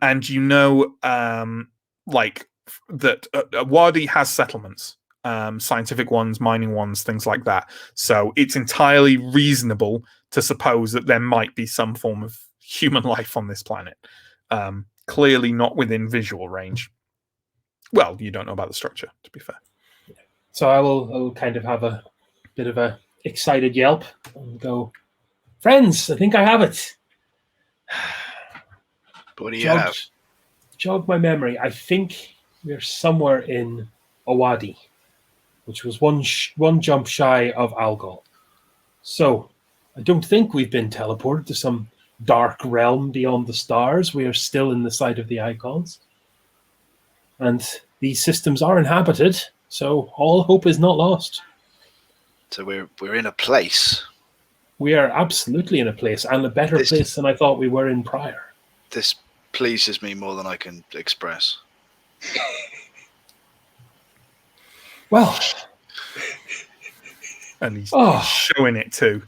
that Awadi has settlements, scientific ones, mining ones, things like that. So it's entirely reasonable to suppose that there might be some form of human life on this planet. Clearly not within visual range. Well, you don't know about the structure, to be fair. So I will kind of have a bit of a excited yelp and go, friends, I think I have it. What do you have? Jog my memory. I think we're somewhere in Awadi, which was one jump shy of Algol. So I don't think we've been teleported to some dark realm beyond the stars. We are still in the sight of the icons. And these systems are inhabited, so all hope is not lost. So we're in a place. We are absolutely in a place, and a better place than I thought we were in prior. This pleases me more than I can express. Well, and he's Oh. showing it too.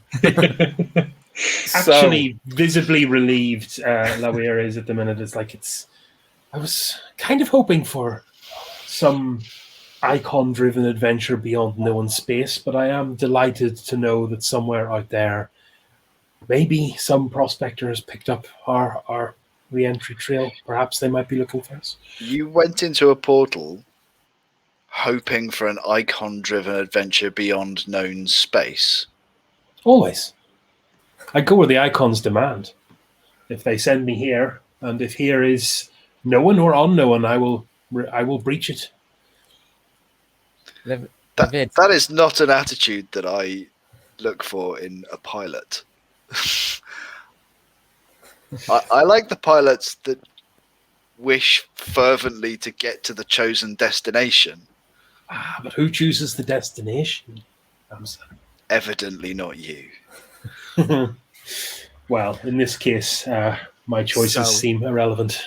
Actually, visibly relieved, Lawir is at the minute. I was kind of hoping for some icon-driven adventure beyond known space, but I am delighted to know that somewhere out there, maybe some prospector has picked up our re-entry trail. Perhaps they might be looking for us. You went into a portal hoping for an icon-driven adventure beyond known space. Always. I go where the icons demand. If they send me here, and if here is known or unknown, I will breach it. That is not an attitude that I look for in a pilot. I like the pilots that wish fervently to get to the chosen destination. But who chooses the destination? Evidently not you. Well, in this case, my choices seem irrelevant.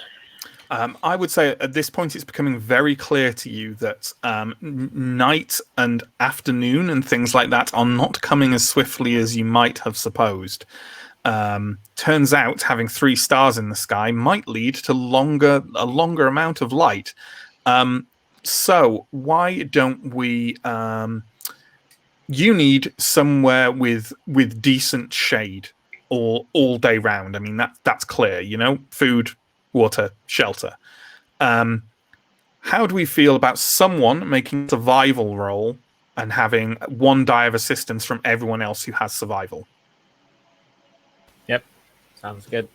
I would say at this point it's becoming very clear to you that night and afternoon and things like that are not coming as swiftly as you might have supposed. Turns out having 3 stars in the sky might lead to a longer amount of light. So why don't we... you need somewhere with decent shade all day round. I mean, that's clear, food, water, shelter. How do we feel about someone making a survival roll and having 1 die of assistance from everyone else who has survival? Yep, sounds good.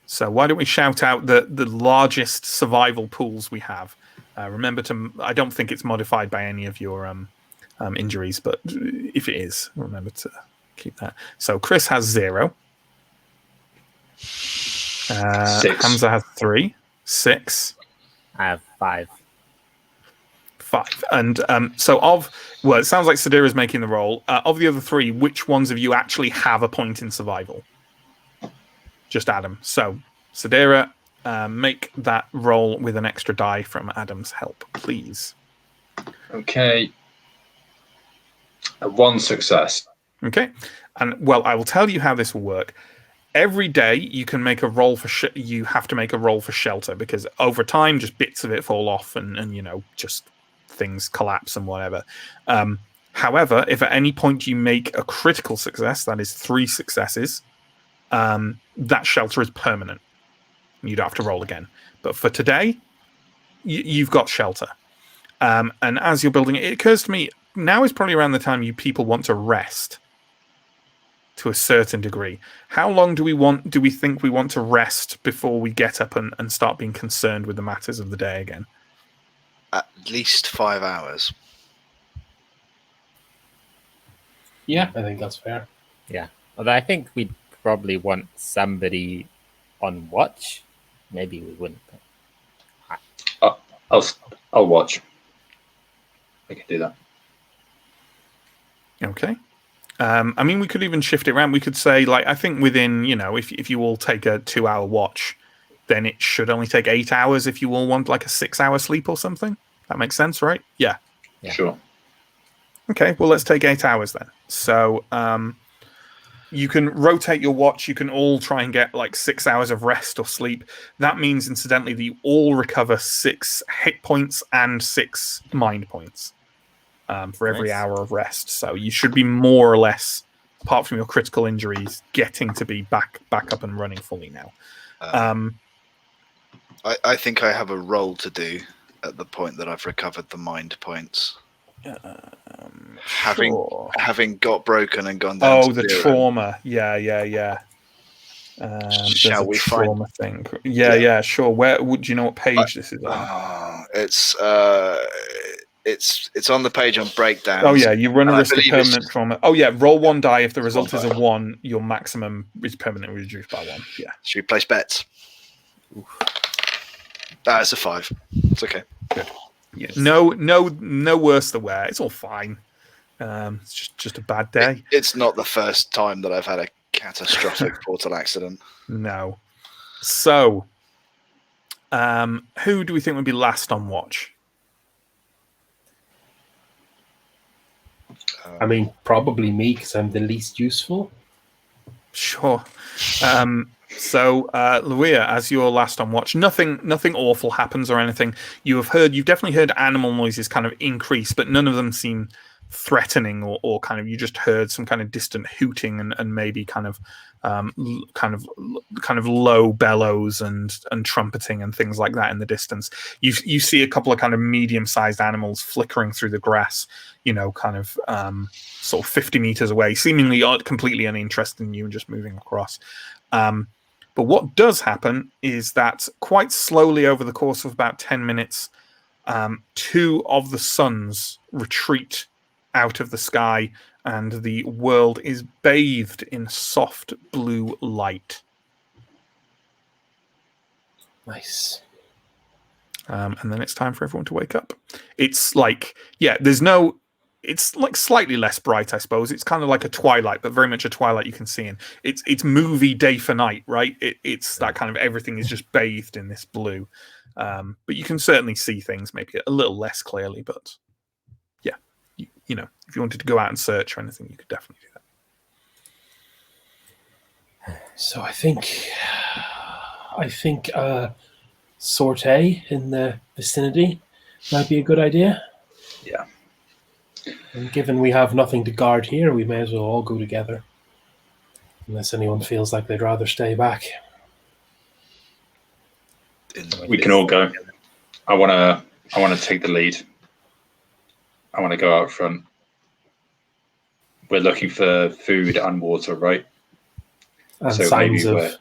So why don't we shout out the largest survival pools we have? Remember I don't think it's modified by any of your injuries, but if it is, remember to keep that. So Chris has 0. 6. Hamza has 3. 6. I have 5. 5. And it sounds like Sadira's making the roll. Of the other 3, which ones of you actually have a point in survival? Just Adam. So Sadira, make that roll with an extra die from Adam's help, please. Okay. 1 success. Okay. And I will tell you how this will work. Every day you can make a roll for you have to make a roll for shelter, because over time just bits of it fall off and just things collapse and whatever. However, if at any point you make a critical success, that is 3 successes, that shelter is permanent. You don't have to roll again. But for today, you've got shelter. And as you're building it occurs to me, now is probably around the time you people want to rest to a certain degree. How long do we think we want to rest before we get up and start being concerned with the matters of the day again? At least 5 hours. Yeah, I think that's fair. Yeah. Although I think we'd probably want somebody on watch. Maybe we wouldn't. I'll watch. I can do that. Okay. I mean, we could even shift it around. We could say, I think within, if you all take a 2-hour watch, then it should only take 8 hours if you all want a 6-hour sleep or something. That makes sense, right? Yeah. Sure. Okay, well, let's take 8 hours then. So you can rotate your watch. You can all try and get 6 hours of rest or sleep. That means, incidentally, that you all recover 6 hit points and 6 mind points. For every hour of rest. So you should be more or less, apart from your critical injuries, getting to be back up and running fully now. I think I have a roll to do at the point that I've recovered the mind points. Having got broken and gone down to the 0. trauma. Yeah. Shall we find trauma thing? Yeah, sure. Where would you know what page this is on? It's on the page on breakdowns. Oh yeah, you run a risk of permanent trauma. Oh yeah, roll 1 die. If the result is a 1, your maximum is permanently reduced by 1. Yeah. Should we place bets? It's a 5. It's okay. Good. Yeah. No worse the wear. It's all fine. It's just a bad day. It's not the first time that I've had a catastrophic portal accident. No. So, who do we think would be last on watch? I mean, probably me because I'm the least useful. Sure. So, Luia, as you're last on watch, nothing awful happens or anything. You've definitely heard animal noises kind of increase, but none of them seem threatening or kind of. You just heard some kind of distant hooting and maybe kind of low bellows and trumpeting and things like that in the distance. You see a couple of kind of medium-sized animals flickering through the grass, kind of sort of 50 meters away, seemingly completely uninterested in you and just moving across. But what does happen is that quite slowly over the course of about 10 minutes, 2 of the suns retreat out of the sky and the world is bathed in soft blue light. Nice. And then it's time for everyone to wake up. It's like, it's like slightly less bright, I suppose. It's kind of like a twilight, but very much a twilight you can see in. It's movie day for night, right? It's that kind of everything is just bathed in this blue. But you can certainly see things maybe a little less clearly. But yeah, if you wanted to go out and search or anything, you could definitely do that. So I think sortie in the vicinity might be a good idea. Yeah. And given we have nothing to guard here, we may as well all go together. Unless anyone feels like they'd rather stay back. We can all go. I want to take the lead. I want to go out front. We're looking for food and water, right? And So signs maybe of,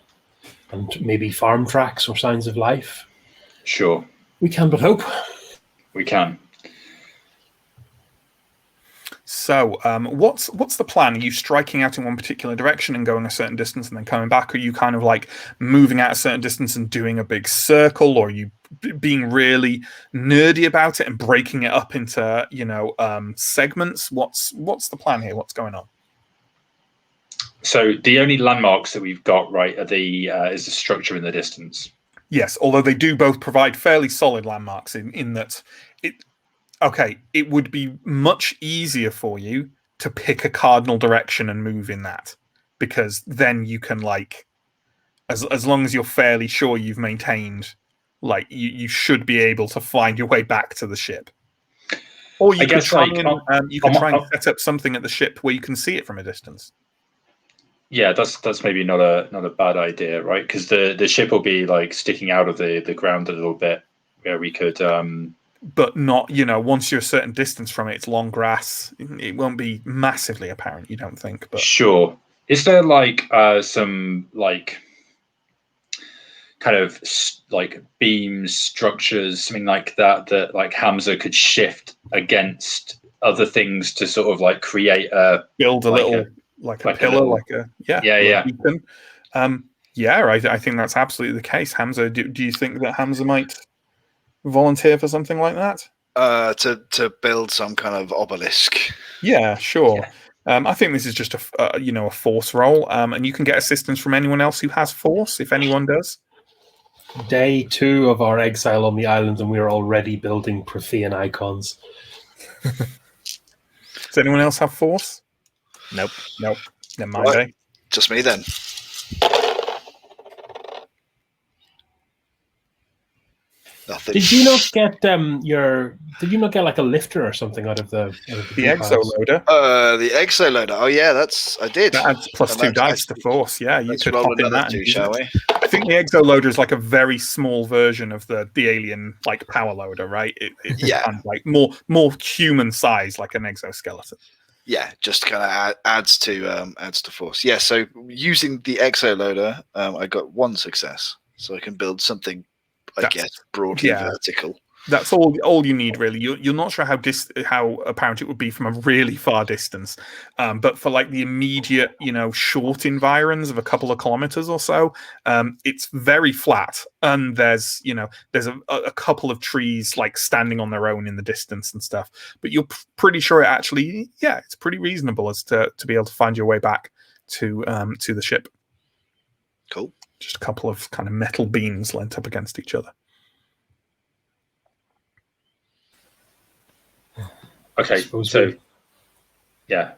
and maybe farm tracks or signs of life. Sure. We can but hope. We can. So, what's the plan? Are you striking out in one particular direction and going a certain distance and then coming back? Are you kind of like moving out a certain distance and doing a big circle, or are you being really nerdy about it and breaking it up into segments? What's the plan here? What's going on? So the only landmarks that we've got right are is the structure in the distance. Yes, although they do both provide fairly solid landmarks in that it would be much easier for you to pick a cardinal direction and move in that, because then you can as long as you're fairly sure you've maintained, you should be able to find your way back to the ship. Or you could try and set up something at the ship where you can see it from a distance. Yeah, that's maybe not a bad idea, right? Because the ship will be sticking out of the ground a little bit, where we could. But not, once you're a certain distance from it, it's long grass. It won't be massively apparent, you don't think? But sure. Is there some kind of beams, structures, something like that Hamza could shift against other things to sort of create build a little pillar, beacon. I think that's absolutely the case. Hamza, do you think that Hamza might volunteer for something like that? To build some kind of obelisk. Yeah, sure. Yeah. I think this is just a force roll, and you can get assistance from anyone else who has force, if anyone does. Day 2 of our exile on the island, and we're already building Prothean icons. Does anyone else have force? Nope. Never mind. Right. Just me then. Nothing. Did you not get Did you not get a lifter or something out of the exo-loader? The exo-loader. Oh yeah, I did. That adds +2 dice to force. Yeah, you could pop in that. Shall we? I think the exo-loader is a very small version of the alien power loader, right? It's kind of more human size, like an exoskeleton. Yeah, just kind of adds to force. Yeah, so using the exo-loader, I got 1 success, so I can build something. I guess broadly vertical. That's all you need, really. You're not sure how apparent it would be from a really far distance, but for the immediate, short environs of a couple of kilometers or so, it's very flat, and there's a couple of trees standing on their own in the distance and stuff. But you're pretty sure it actually, it's pretty reasonable as to be able to find your way back to the ship. Cool. Just a couple of kind of metal beams leant up against each other. Okay, so Yeah.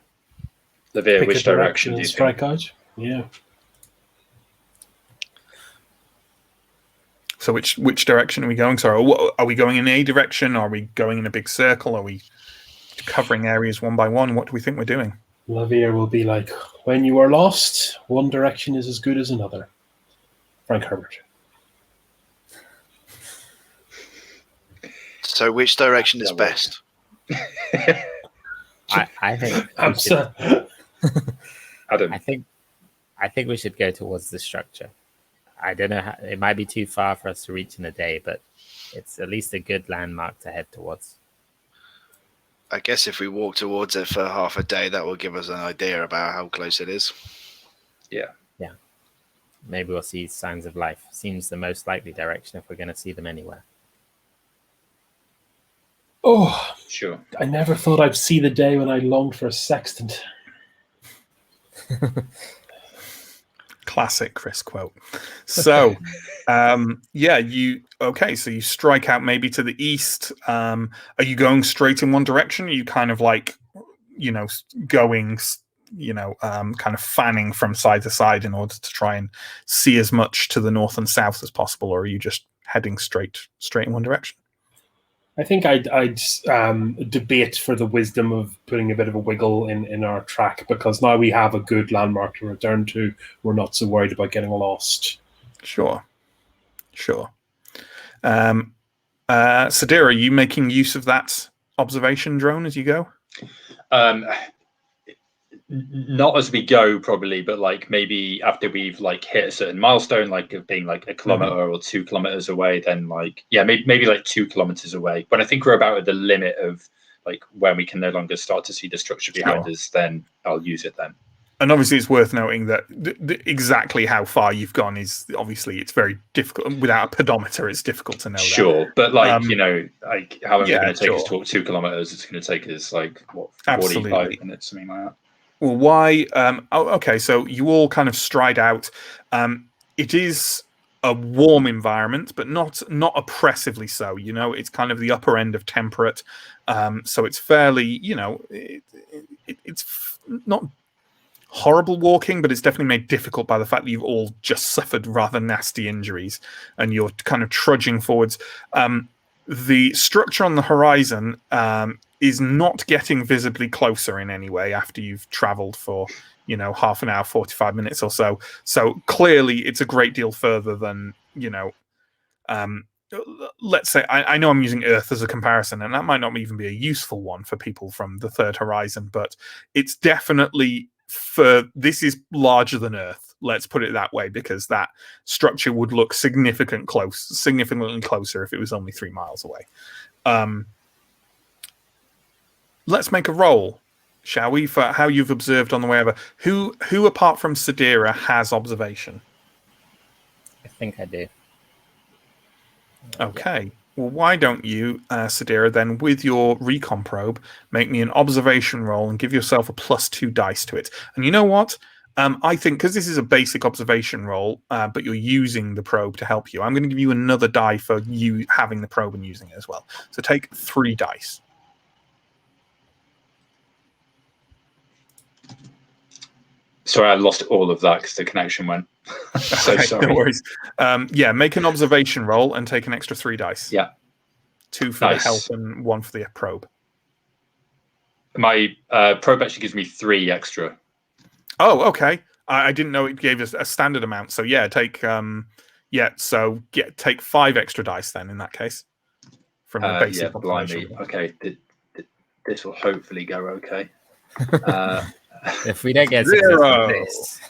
Lavia, Pick which a direction do and you strike think? out. Yeah. So which direction are we going? Sorry, are we going in a direction? Are we going in a big circle? Are we covering areas one by one? What do we think we're doing? Lavia will be like, when you are lost, one direction is as good as another. Frank Herbert. So which direction is best? I think I'm we should, Adam. I think we should go towards the structure. I don't know how, it might be too far for us to reach in a day, but it's at least a good landmark to head towards. I guess if we walk towards it for half a day, that will give us an idea about how close it is. Yeah. Maybe we'll see signs of life. Seems the most likely direction if we're going to see them anywhere. Oh, Sure. I never thought I'd see the day when I longed for a sextant. Classic Chris quote. So, so you strike out maybe to the east. Are you going straight in one direction? Are you kind of like, going, kind of fanning from side to side in order to try and see as much to the north and south as possible, or are you just heading straight in one direction? I think I'd debate for the wisdom of putting a bit of a wiggle in our track, because now we have a good landmark to return to. We're not so worried about getting lost. Sure. Sadira, are you making use of that observation drone as you go? Not as we go, probably, but like maybe after we've like hit a certain milestone, like of being like a kilometer or 2 kilometers away, then like maybe like 2 kilometers away. But I think we're about at the limit of like when we can no longer start to see the structure behind us. Then I'll use it then. And obviously, it's worth noting that exactly how far you've gone is obviously it's very difficult. Without a pedometer, it's difficult to know. Sure, that. But like like how long is it going to take us to sure. walk 2 kilometers? It's going to take us like what 45 Absolutely. minutes, something like that. Well, why? Okay, so you all kind of stride out. It is a warm environment, but not oppressively so. It's kind of the upper end of temperate, so it's fairly, it's not horrible walking, but it's definitely made difficult by the fact that you've all just suffered rather nasty injuries, and you're kind of trudging forwards. The structure on the horizon is not getting visibly closer in any way after you've traveled for, half an hour, 45 minutes or so. So clearly it's a great deal further than, let's say, I know I'm using Earth as a comparison, and that might not even be a useful one for people from the third horizon, but it's definitely this is larger than Earth. Let's put it that way, because that structure would look significantly closer if it was only 3 miles away. Let's make a roll, shall we, for how you've observed on the way over. Who apart from Sadira has observation? I think I do. Okay. Yeah. Well, why don't you, Sadira, then with your recon probe, make me an observation roll and give yourself a +2 dice to it. And you know what? I think because this is a basic observation roll, but you're using the probe to help you, I'm going to give you another die for you having the probe and using it as well. So take 3 dice. Sorry, I lost all of that because the connection went. So okay, sorry. No worries. Make an observation roll and take an extra 3 dice. Yeah. 2 for the help and 1 for the probe. My probe actually gives me 3 extra. Oh, okay. I didn't know it gave us a standard amount. So take take 5 extra dice then in that case. From the basic observation. Okay, this will hopefully go okay. If we don't get 0. This.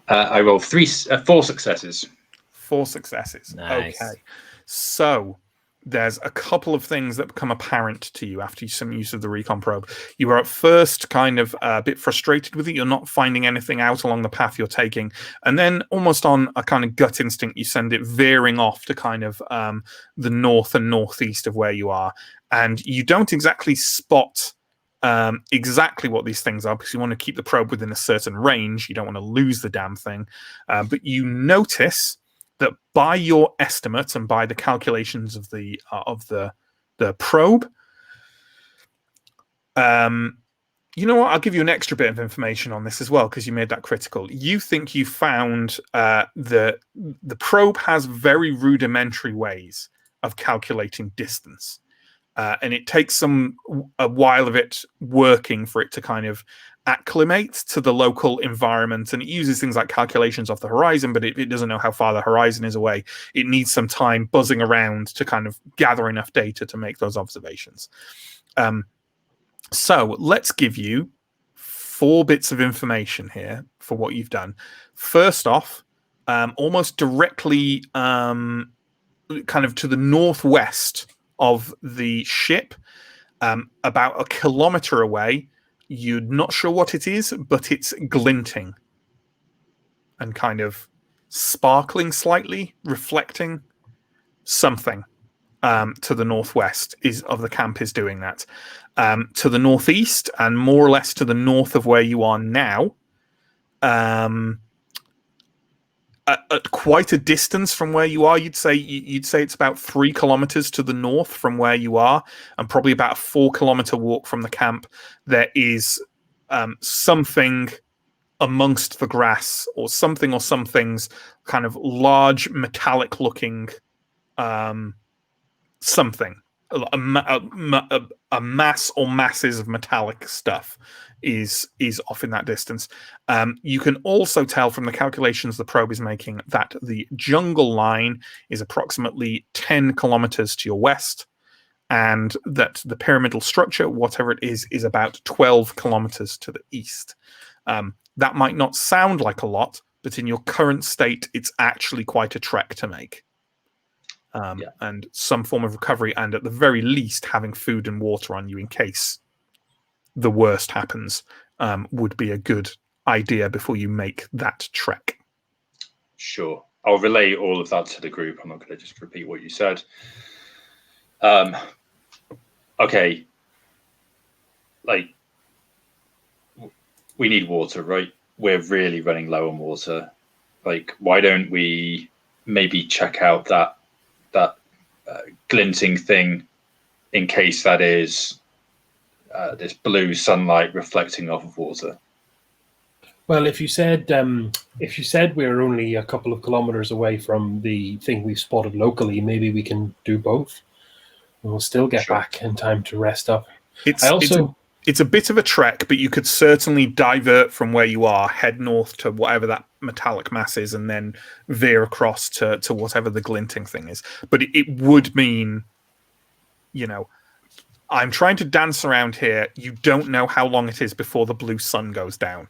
I roll 4 successes. 4 successes. Nice. Okay. So there's a couple of things that become apparent to you after some use of the recon probe. You are at first kind of a bit frustrated with it. You're not finding anything out along the path you're taking. And then almost on a kind of gut instinct, you send it veering off to kind of the north and northeast of where you are. And you don't exactly spot exactly what these things are, because you want to keep the probe within a certain range. You don't want to lose the damn thing. But you notice that by your estimate and by the calculations of the probe, You know what? I'll give you an extra bit of information on this as well, because you made that critical. You think you found the probe has very rudimentary ways of calculating distance, and it takes a while of it working for it to kind of acclimate to the local environment, and it uses things like calculations off the horizon, but it doesn't know how far the horizon is away. It needs some time buzzing around to kind of gather enough data to make those observations. So let's give you 4 bits of information here for what you've done. First off, almost directly kind of to the northwest of the ship, about 1 kilometer away, you're not sure what it is, but it's glinting and kind of sparkling slightly, reflecting something. To the northwest of the camp is doing that. To the northeast and more or less to the north of where you are now, at quite a distance from where you are, you'd say it's about 3 kilometers to the north from where you are, and probably about a 4-kilometer walk from the camp. There is something amongst the grass, or something's kind of large metallic-looking. Something, a mass or masses of metallic stuff is off in that distance. You can also tell from the calculations the probe is making that the jungle line is approximately 10 kilometers to your west, and that the pyramidal structure, whatever it is about 12 kilometers to the east. That might not sound like a lot, but in your current state, it's actually quite a trek to make. And some form of recovery, and at the very least having food and water on you in case the worst happens, would be a good idea before you make that trek. Sure. I'll relay all of that to the group. I'm not going to just repeat what you said. Okay. Like, we need water, right? We're really running low on water. Like, why don't we maybe check out that glinting thing, in case that is this blue sunlight reflecting off of water? Well, if you said we're only a couple of kilometers away from the thing we've spotted locally, maybe we can do both. We'll still get back in time to rest up. It's a bit of a trek, but you could certainly divert from where you are, head north to whatever that metallic mass is, and then veer across to whatever the glinting thing is. But it would mean, I'm trying to dance around here. You don't know how long it is before the blue sun goes down.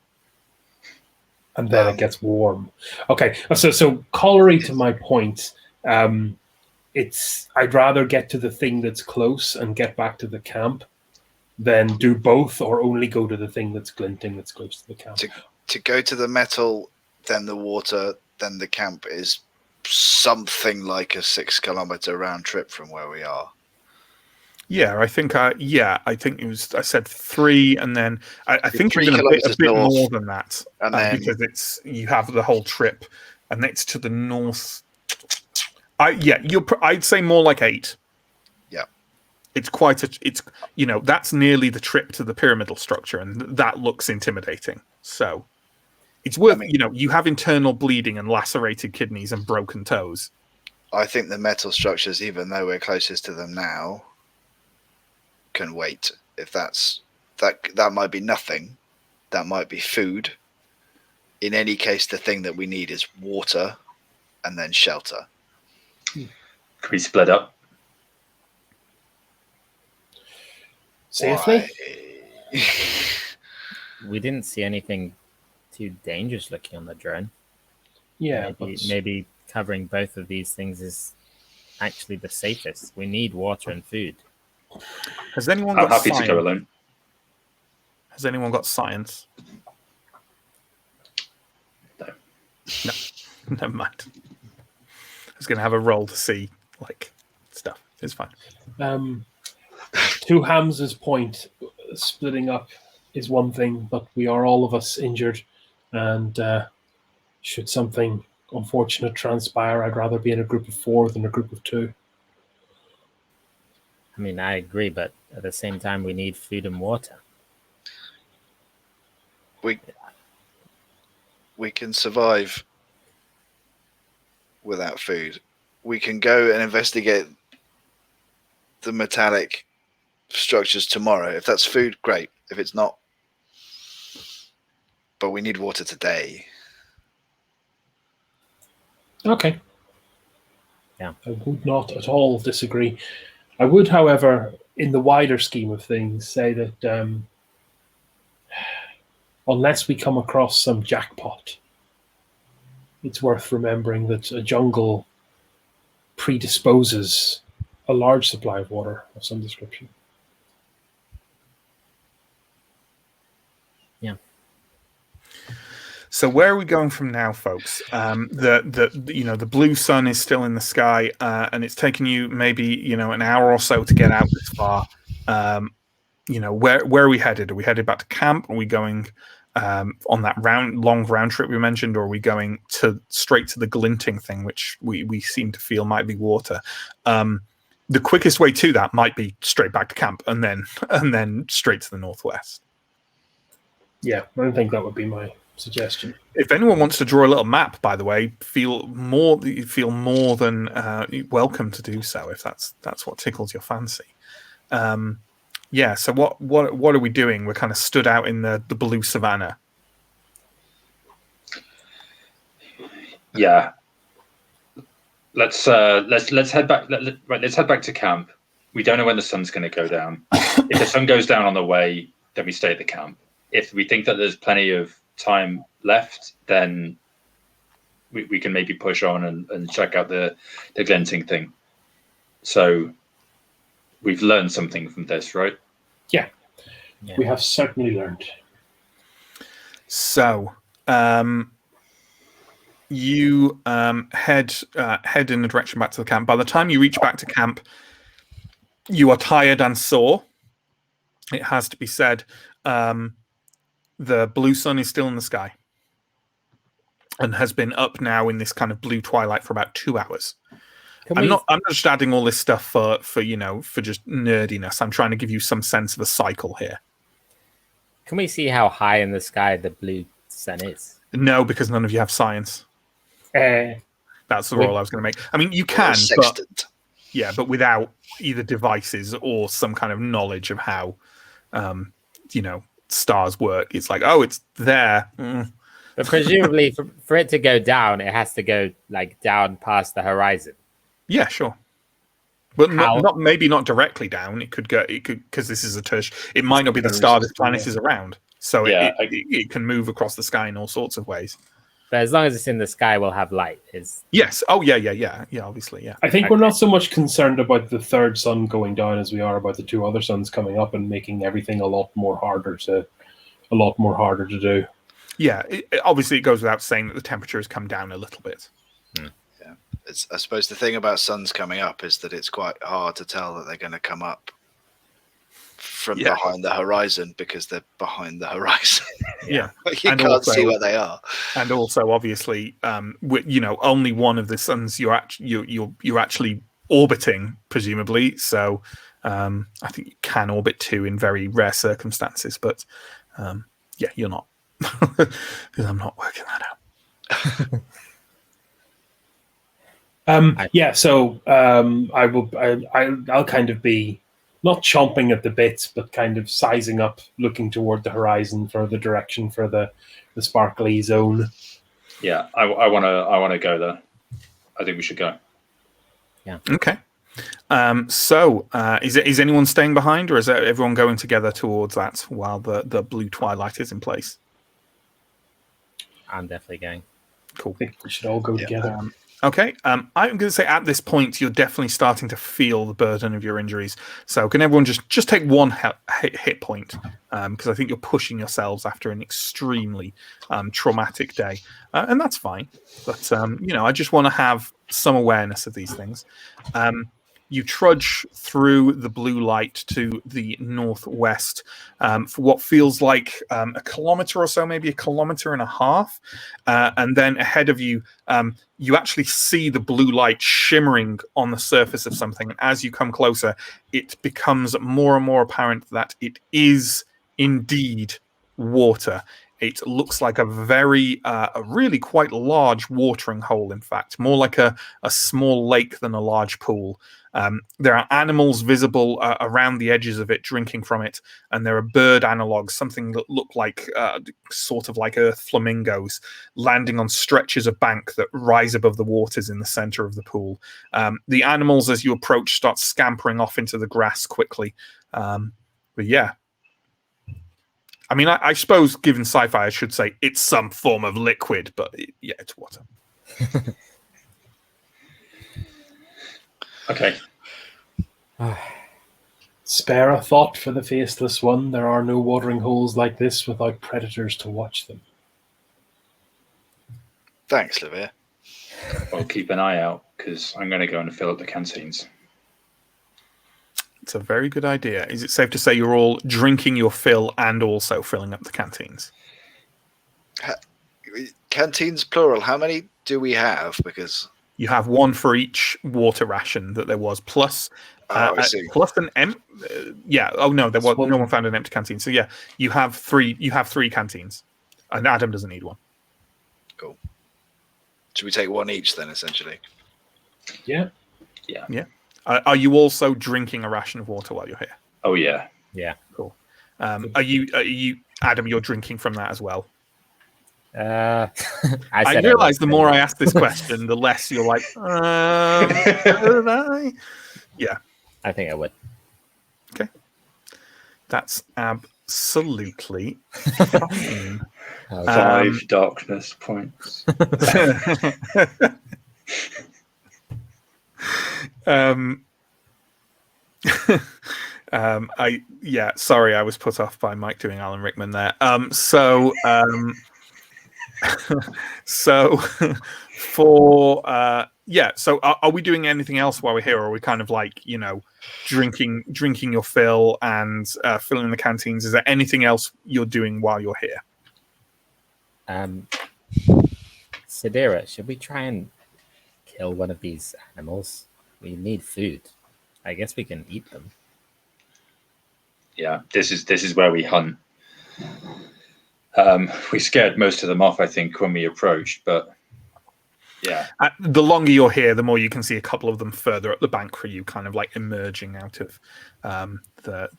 And then it gets warm. Okay, so corollary to my point, I'd rather get to the thing that's close and get back to the camp than do both, or only go to the thing that's glinting that's close to the camp. To go to the metal, then the water, then the camp is something like a 6-kilometer round trip from where we are. Yeah, I think it was. I said 3, and then I think 3 even a bit north, more than that, and then, because you have the whole trip, and it's to the north. I'd say more like 8. Yeah, it's that's nearly the trip to the pyramidal structure, and that looks intimidating. So it's worth. You have internal bleeding and lacerated kidneys and broken toes. I think the metal structures, even though we're closest to them now, can wait. If that might be nothing, that might be food. In any case, the thing that we need is water and then shelter. Can we split up? Safely? We didn't see anything too dangerous looking on the drone. Yeah, maybe covering both of these things is actually the safest. We need water and food. Has anyone I'm got happy science? to go alone. Has anyone got science? No. Never mind. I was going to have a roll to see stuff. It's fine. To Hamza's point, splitting up is one thing, but we are all of us injured, and should something unfortunate transpire, I'd rather be in a group of 4 than a group of 2. I mean, I agree, but at the same time, we need food and water. We can survive without food. We can go and investigate the metallic structures tomorrow. If that's food, great. If it's not, but we need water today. Okay. Yeah. I would not at all disagree. I would, however, in the wider scheme of things, say that unless we come across some jackpot, it's worth remembering that a jungle predisposes a large supply of water of some description. Yeah. So where are we going from now, folks? The blue sun is still in the sky, and it's taken you maybe an hour or so to get out this far. Where are we headed? Are we headed back to camp? Are we going on that long round trip we mentioned, or are we going straight to the glinting thing, which we seem to feel might be water? The quickest way to that might be straight back to camp, and then straight to the northwest. Yeah, I think that would be my suggestion. If anyone wants to draw a little map, by the way, feel more than welcome to do so if that's what tickles your fancy. Yeah. So what are we doing? We're kind of stood out in the blue savannah. Yeah. Let's head back. Let's head back to camp. We don't know when the sun's going to go down. If the sun goes down on the way, then we stay at the camp. If we think that there's plenty of time left, then we can maybe push on and check out the glinting thing. So we've learned something from this, right? Yeah. We have certainly learned. So you head in the direction back to the camp. By the time you reach back to camp, you are tired and sore. It has to be said. The blue sun is still in the sky and has been up now in this kind of blue twilight for about 2 hours. I'm not just adding all this stuff for just nerdiness. I'm trying to give you some sense of a cycle here. Can we see how high in the sky the blue sun is? No, because none of you have science. That's the role I was going to make. I mean, you can, but without either devices or some kind of knowledge of how, stars work. It's like, oh, it's there. But presumably, for it to go down, it has to go down past the horizon. Yeah, sure. Well, maybe not directly down. It could because this is a tush. It might not be the star this planet is around, so it can move across the sky in all sorts of ways. But as long as it's in the sky, we'll have light. Yes. Oh, yeah. Obviously, yeah. I think we're not so much concerned about the third sun going down as we are about the two other suns coming up and making everything a lot more harder to do. Yeah. Obviously, it goes without saying that the temperature has come down a little bit. Yeah. I suppose the thing about suns coming up is that it's quite hard to tell that they're going to come up from behind the horizon because they're behind the horizon. Yeah. You can't see where they are. And also, obviously, only one of the suns you're actually orbiting, presumably. So I think you can orbit two in very rare circumstances, but you're not, because I'm not working that out. So I'll kind of be not chomping at the bits, but kind of sizing up, looking toward the horizon for the direction for the sparkly zone. Yeah, I want to go there. I think we should go. Yeah. Okay. Is anyone staying behind, or is everyone going together towards that while the blue twilight is in place? I'm definitely going. Cool. I think we should all go together. Okay. I'm going to say at this point you're definitely starting to feel the burden of your injuries. So can everyone just take one hit point? Because I think you're pushing yourselves after an extremely traumatic day, and that's fine. But I just want to have some awareness of these things. you trudge through the blue light to the northwest for what feels like a kilometer or so, maybe a kilometer and a half. And then ahead of you, you actually see the blue light shimmering on the surface of something. And as you come closer, it becomes more and more apparent that it is indeed water. It looks like a really quite large watering hole, in fact, more like a small lake than a large pool. There are animals visible around the edges of it, drinking from it, and there are bird analogues, something that look like sort of like earth flamingos, landing on stretches of bank that rise above the waters in the center of the pool. The animals, as you approach, start scampering off into the grass quickly. But yeah. I mean, I suppose, given sci-fi, I should say it's some form of liquid, but yeah, it's water. Okay. Spare a thought for the faceless one. There are no watering holes like this without predators to watch them. Thanks, Lavia. I'll keep an eye out, because I'm going to go and fill up the canteens. It's a very good idea. Is it safe to say you're all drinking your fill and also filling up the canteens? Canteens, plural. How many do we have? Because you have one for each water ration that there was, plus plus an yeah. Oh no, there was no one found an empty canteen. So yeah, you have three. You have three canteens, and Adam doesn't need one. Cool. Should we take one each then, essentially? Yeah. Yeah. Yeah. Are you also drinking a ration of water while you're here? Oh yeah. Yeah. Cool. Are you Adam? You're drinking from that as well. I realize the more I ask this question, the less you're like, yeah. I think I would. Okay. That's absolutely fine. 5 darkness points. Sorry, I was put off by Mike doing Alan Rickman there. So are we doing anything else while we're here, or are we kind of like, drinking your fill and filling the canteens? Is there anything else you're doing while you're here? Sadira, should we try and kill one of these animals? We need food. I guess we can eat them. Yeah, this is where we hunt. We scared most of them off, I think, when we approached, but yeah. The longer you're here, the more you can see a couple of them further up the bank for you, kind of like emerging out of the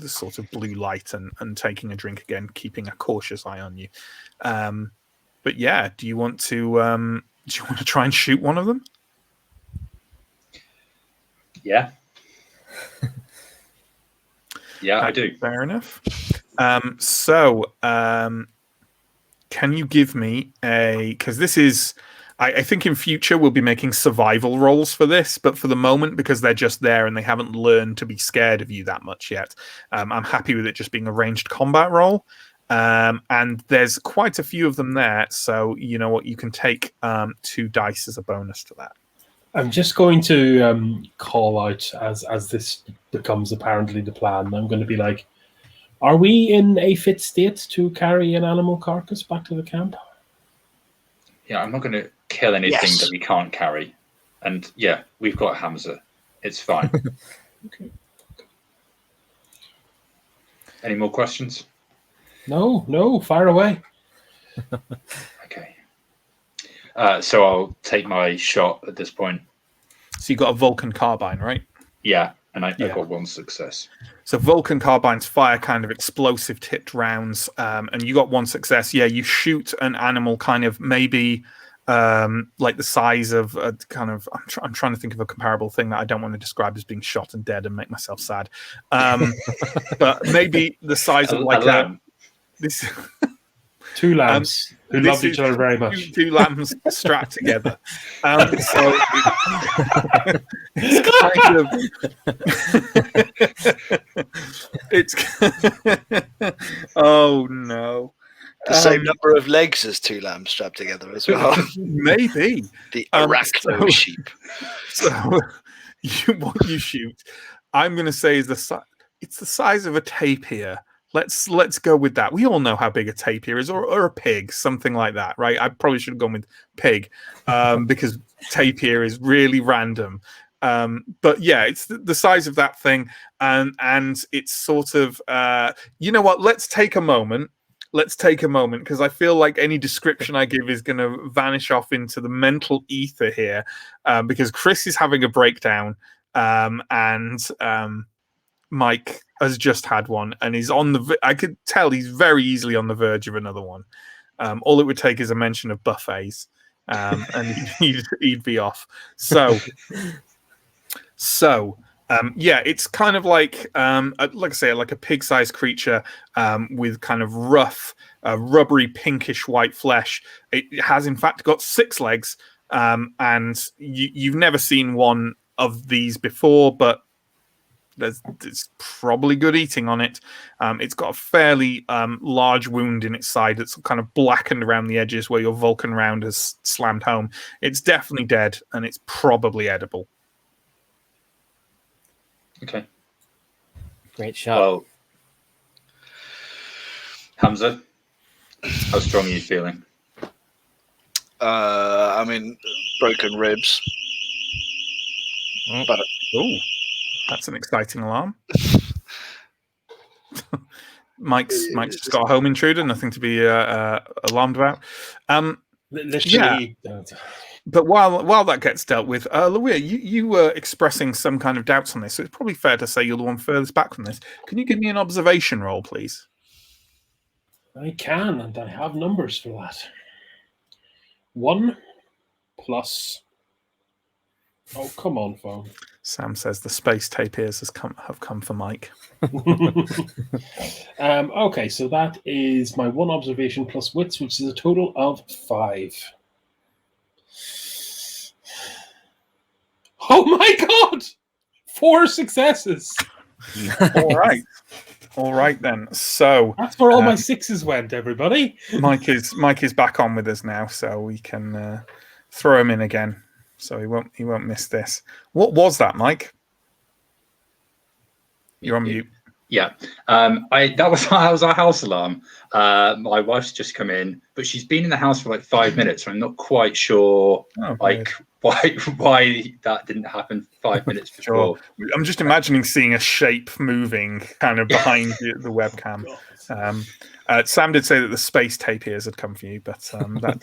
sort of blue light and taking a drink again, keeping a cautious eye on you. But yeah, do you want to try and shoot one of them? Yeah. Yeah, I do. Fair enough. Can you give me because this is, I think in future we'll be making survival rolls for this, but for the moment, because they're just there and they haven't learned to be scared of you that much yet, I'm happy with it just being a ranged combat roll. And there's quite a few of them there, so you know what, you can take 2 dice as a bonus to that. I'm just going to call out as this becomes apparently the plan. I'm going to be like, are we in a fit state to carry an animal carcass back to the camp? Yeah, I'm not going to kill anything that we can't carry. And yeah, we've got Hamza. It's fine. Okay. Any more questions? No, fire away. Okay. So I'll take my shot at this point. So you got a Vulcan carbine, right? Yeah, and I got 1 success. So Vulcan carbines fire kind of explosive tipped rounds, and you got 1 success. Yeah, you shoot an animal kind of maybe like the size of a kind of, I'm trying to think of a comparable thing that I don't want to describe as being shot and dead and make myself sad. But maybe the size of like a this 2 lambs who loved each other very much. 2 lambs strapped together. So it's kind of it's oh no. The same number of legs as 2 lambs strapped together as well. Maybe The Arachno sheep. So what you shoot, I'm going to say is it's the size of a tapir. Let's go with that. We all know how big a tapir is, or a pig, something like that, right? I probably should have gone with pig, because tapir is really random. But yeah, it's the size of that thing, and it's sort of you know what? Let's take a moment, because I feel like any description I give is going to vanish off into the mental ether here, because Chris is having a breakdown, and Mike has just had one, and he's on the. I could tell he's very easily on the verge of another one. All it would take is a mention of buffets, and he'd be off. So yeah, it's kind of like I say, like a pig-sized creature with kind of rough, rubbery, pinkish white flesh. It has, in fact, got 6 legs, and you've never seen one of these before, but there's probably good eating on it. It's got a fairly large wound in its side that's kind of blackened around the edges where your Vulcan round has slammed home. It's definitely dead, and it's probably edible. Okay. Great shot. Well, Hamza, how strong are you feeling? I mean, broken ribs. But Oh, that's an exciting alarm. Mike's just got a home intruder, nothing to be alarmed about. Literally, But while that gets dealt with, Louis, you were expressing some kind of doubts on this, so it's probably fair to say you're the one furthest back from this. Can you give me an observation roll, please? I can, and I have numbers for that. 1 plus. Oh, come on, phone. Sam says the space tapirs have come for Mike. Okay, so that is my 1 observation plus wits, which is a total of 5. Oh my god! 4 successes. All right then. So that's where all my 6s went, everybody. Mike is back on with us now, so we can throw him in again. So he won't miss this. What was that, Mike? You're on mute. Yeah, that was our house alarm. My wife's just come in, but she's been in the house for like 5 minutes, so I'm not quite sure why that didn't happen 5 minutes before. Sure. I'm just imagining seeing a shape moving kind of behind the webcam. Sam did say that the space tapirs had come for you, but that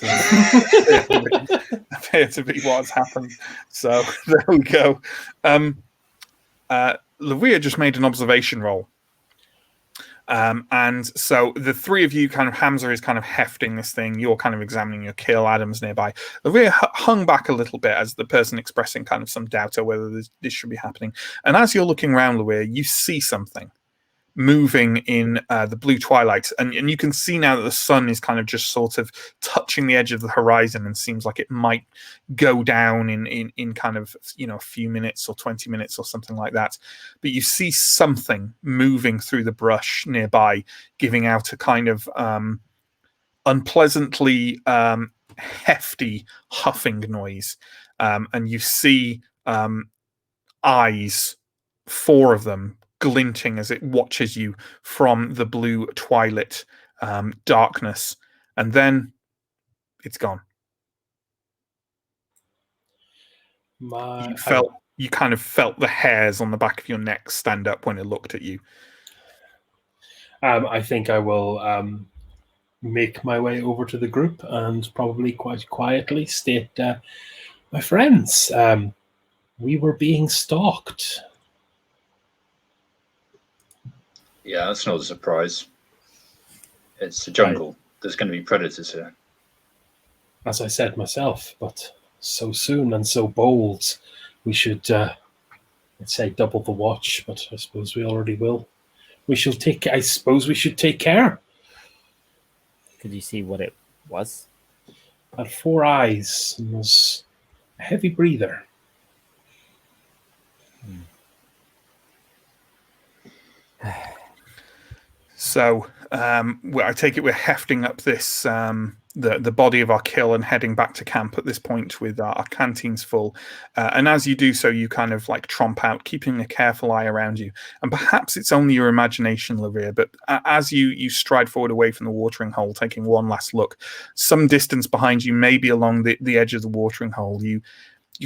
doesn't appear to be what has happened. So there we go. Lavia just made an observation roll. And so the 3 of you, kind of, Hamza is kind of hefting this thing. You're kind of examining your kill. Adam's nearby. Lavia hung back a little bit as the person expressing kind of some doubt over whether this should be happening. And as you're looking around, Lavia, you see something moving in the blue twilight, and you can see now that the sun is kind of just sort of touching the edge of the horizon, and seems like it might go down in kind of, a few minutes or 20 minutes or something like that. But you see something moving through the brush nearby, giving out a kind of unpleasantly hefty huffing noise, and you see eyes, 4 of them, glinting as it watches you from the blue twilight darkness, and then it's gone. You kind of felt the hairs on the back of your neck stand up when it looked at you. I think I will make my way over to the group and probably quite quietly state, my friends, we were being stalked. Yeah, that's not a surprise. It's the jungle. There's going to be predators here. As I said myself, but so soon and so bold, we should, let's say, double the watch, but I suppose we already will. I suppose we should take care. Could you see what it was? It had 4 eyes and was a heavy breather. So I take it we're hefting up this the body of our kill and heading back to camp at this point with our canteens full. And as you do so, you kind of like tromp out, keeping a careful eye around you. And perhaps it's only your imagination, Lavia, but as you stride forward away from the watering hole, taking one last look, some distance behind you, maybe along the edge of the watering hole, you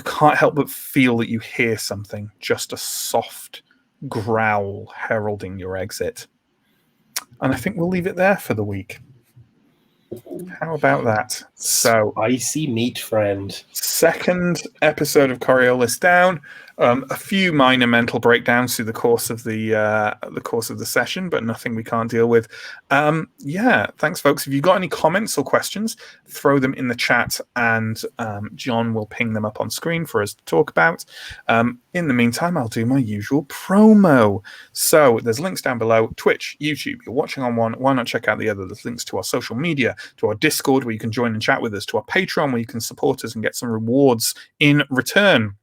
can't help but feel that you hear something, just a soft growl heralding your exit. And I think we'll leave it there for the week. How about that? So, Spicy meat, friend. second episode of Coriolis down. A few minor mental breakdowns through the course of the session, but nothing we can't deal with. Yeah, thanks, folks. If you've got any comments or questions, throw them in the chat, and John will ping them up on screen for us to talk about. In the meantime, I'll do my usual promo. So there's links down below. Twitch, YouTube. You're watching on one. Why not check out the other? There's links to our social media, to our Discord where you can join and chat with us, to our Patreon where you can support us and get some rewards in return.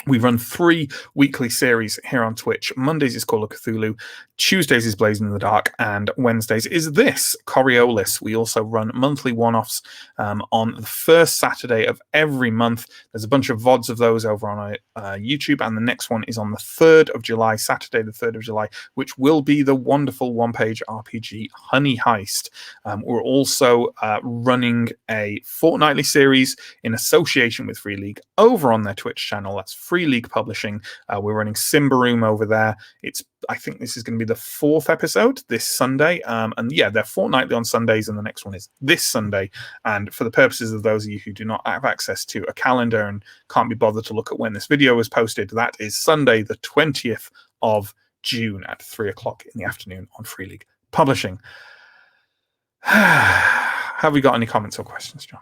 We run 3 weekly series here on Twitch. Mondays is Call of Cthulhu, Tuesdays is Blazing in the Dark, and Wednesdays is this, Coriolis. We also run monthly one-offs on the first Saturday of every month. There's a bunch of VODs of those over on our YouTube, and the next one is on the 3rd of July, Saturday the 3rd of July, which will be the wonderful one-page RPG Honey Heist. We're also running a fortnightly series in association with Free League over on their Twitch channel. That's Free League Publishing. We're running Simbaroom over there. I think this is going to be the 4th episode this Sunday. And yeah, they're fortnightly on Sundays, and the next one is this Sunday. And for the purposes of those of you who do not have access to a calendar and can't be bothered to look at when this video was posted, that is Sunday, the 20th of June at 3 o'clock in the afternoon on Free League Publishing. Have we got any comments or questions, John?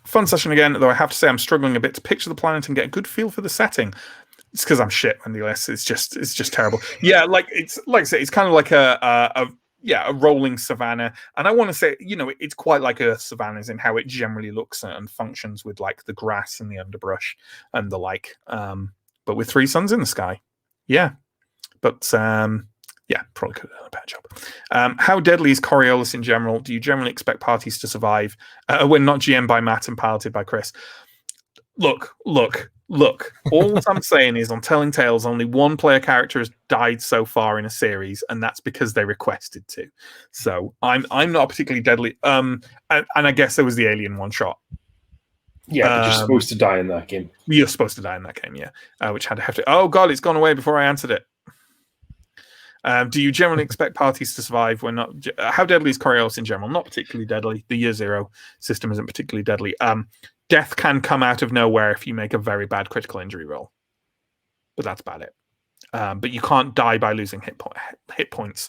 Fun session again, though I have to say I'm struggling a bit to picture the planet and get a good feel for the setting. It's because I'm shit, Wendy Less. It's just terrible. Yeah, like I say, it's kind of like a rolling savannah, and I want to say, it's quite like Earth savannas in how it generally looks and functions with like the grass and the underbrush and the like. But with 3 suns in the sky, yeah. But yeah, probably could have done a better job. How deadly is Coriolis in general? Do you generally expect parties to survive when not GM by Matt and piloted by Chris? Look. All I'm saying is on Telling Tales, only 1 player character has died so far in a series, and that's because they requested to. So I'm not particularly deadly. And I guess there was the alien one shot. Yeah, but you're supposed to die in that game. You're supposed to die in that game, yeah. Which had to have to. Oh God, it's gone away before I answered it. Do you generally expect parties to survive when not? How deadly is Coriolis in general? Not particularly deadly. The Year Zero system isn't particularly deadly. Death can come out of nowhere if you make a very bad critical injury roll, but that's about it. But you can't die by losing hit points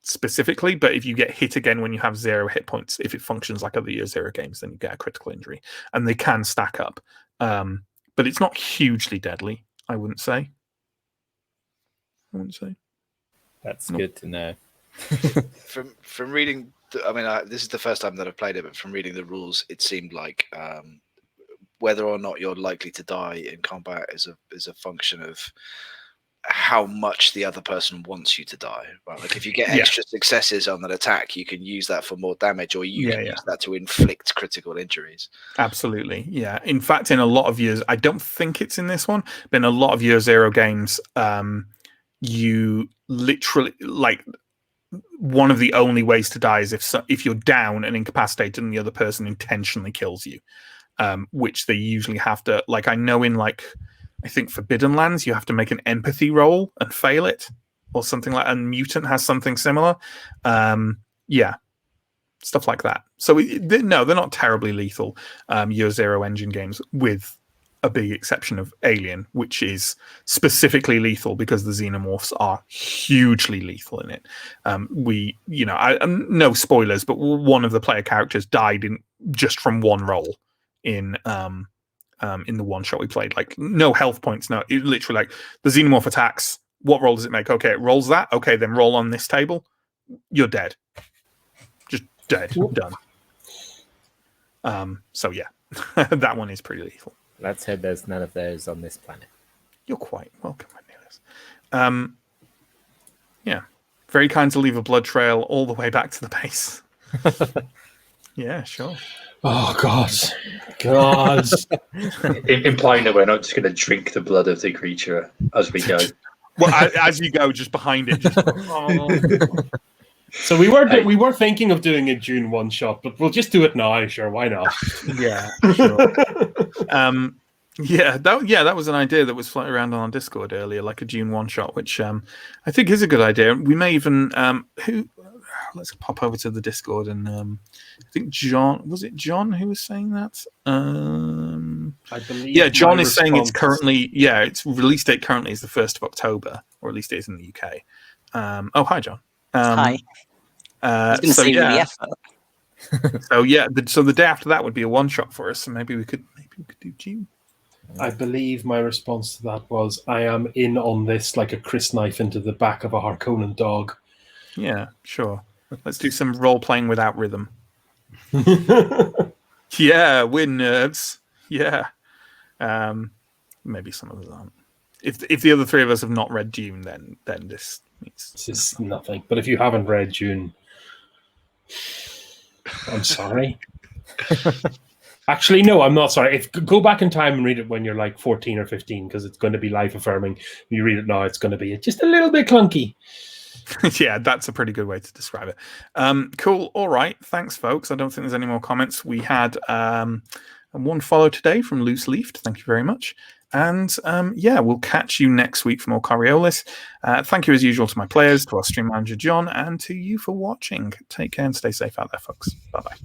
specifically. But if you get hit again when you have 0 hit points, if it functions like other Year Zero games, then you get a critical injury, and they can stack up. But it's not hugely deadly, I wouldn't say. That's good to know. From reading, this is the first time that I've played it, but from reading the rules, it seemed like whether or not you're likely to die in combat is a function of how much the other person wants you to die. Right? Like if you get extra successes on an attack, you can use that for more damage, or you can use that to inflict critical injuries. Absolutely, yeah. In fact, in a lot of years, I don't think it's in this one, but in a lot of Year Zero games, you literally, like, one of the only ways to die is if you're down and incapacitated and the other person intentionally kills you, which they usually have to, like, I know in, like, I think Forbidden Lands you have to make an empathy roll and fail it or something like, and Mutant has something similar. Stuff like that. So no, they're not terribly lethal Year Zero engine games, with a big exception of Alien, which is specifically lethal because the xenomorphs are hugely lethal in it. No spoilers, but one of the player characters died just from one roll in the one shot we played. Like, no health points, no, it literally, like, the xenomorph attacks. What roll does it make? Okay, it rolls that. Okay, then roll on this table. You're dead. Just dead. Done. So yeah, that one is pretty lethal. Let's hope there's none of those on this planet. You're quite welcome, Cornelius. Yeah. Very kind to leave a blood trail all the way back to the base. Yeah, sure. Oh God. Implying that we're not just going to drink the blood of the creature as we go. Well, as you go, just behind it. Just, So we were thinking of doing a June one shot, but we'll just do it now. Sure, why not? Yeah, sure. That was an idea that was floating around on our Discord earlier, like a June one shot, which I think is a good idea. We may even let's pop over to the Discord and I think John who was saying that? I believe. Yeah, John is saying it's currently its release date currently is the 1st of October, or at least it is in the UK. Hi John. Hi. He's been saving the effort. So the day after that would be a one shot for us, so maybe we could do June. I believe my response to that was, I am in on this like a Chris knife into the back of a Harkonnen dog. Yeah, sure. Let's do some role playing without rhythm. Yeah, we're nerds. Yeah. Maybe some of us aren't. If the other three of us have not read Dune, then this means this is nothing. But if you haven't read Dune, I'm sorry. Actually, no, I'm not sorry. Go back in time and read it when you're like 14 or 15, because it's going to be life affirming. When you read it now, it's going to be just a little bit clunky. Yeah, that's a pretty good way to describe it. Cool. All right. Thanks, folks. I don't think there's any more comments. We had one follow today from Loose Leafed. Thank you very much. And we'll catch you next week for more Coriolis. Thank you as usual to my players, to our stream manager John, and to you for watching. Take care and stay safe out there, folks. Bye-bye.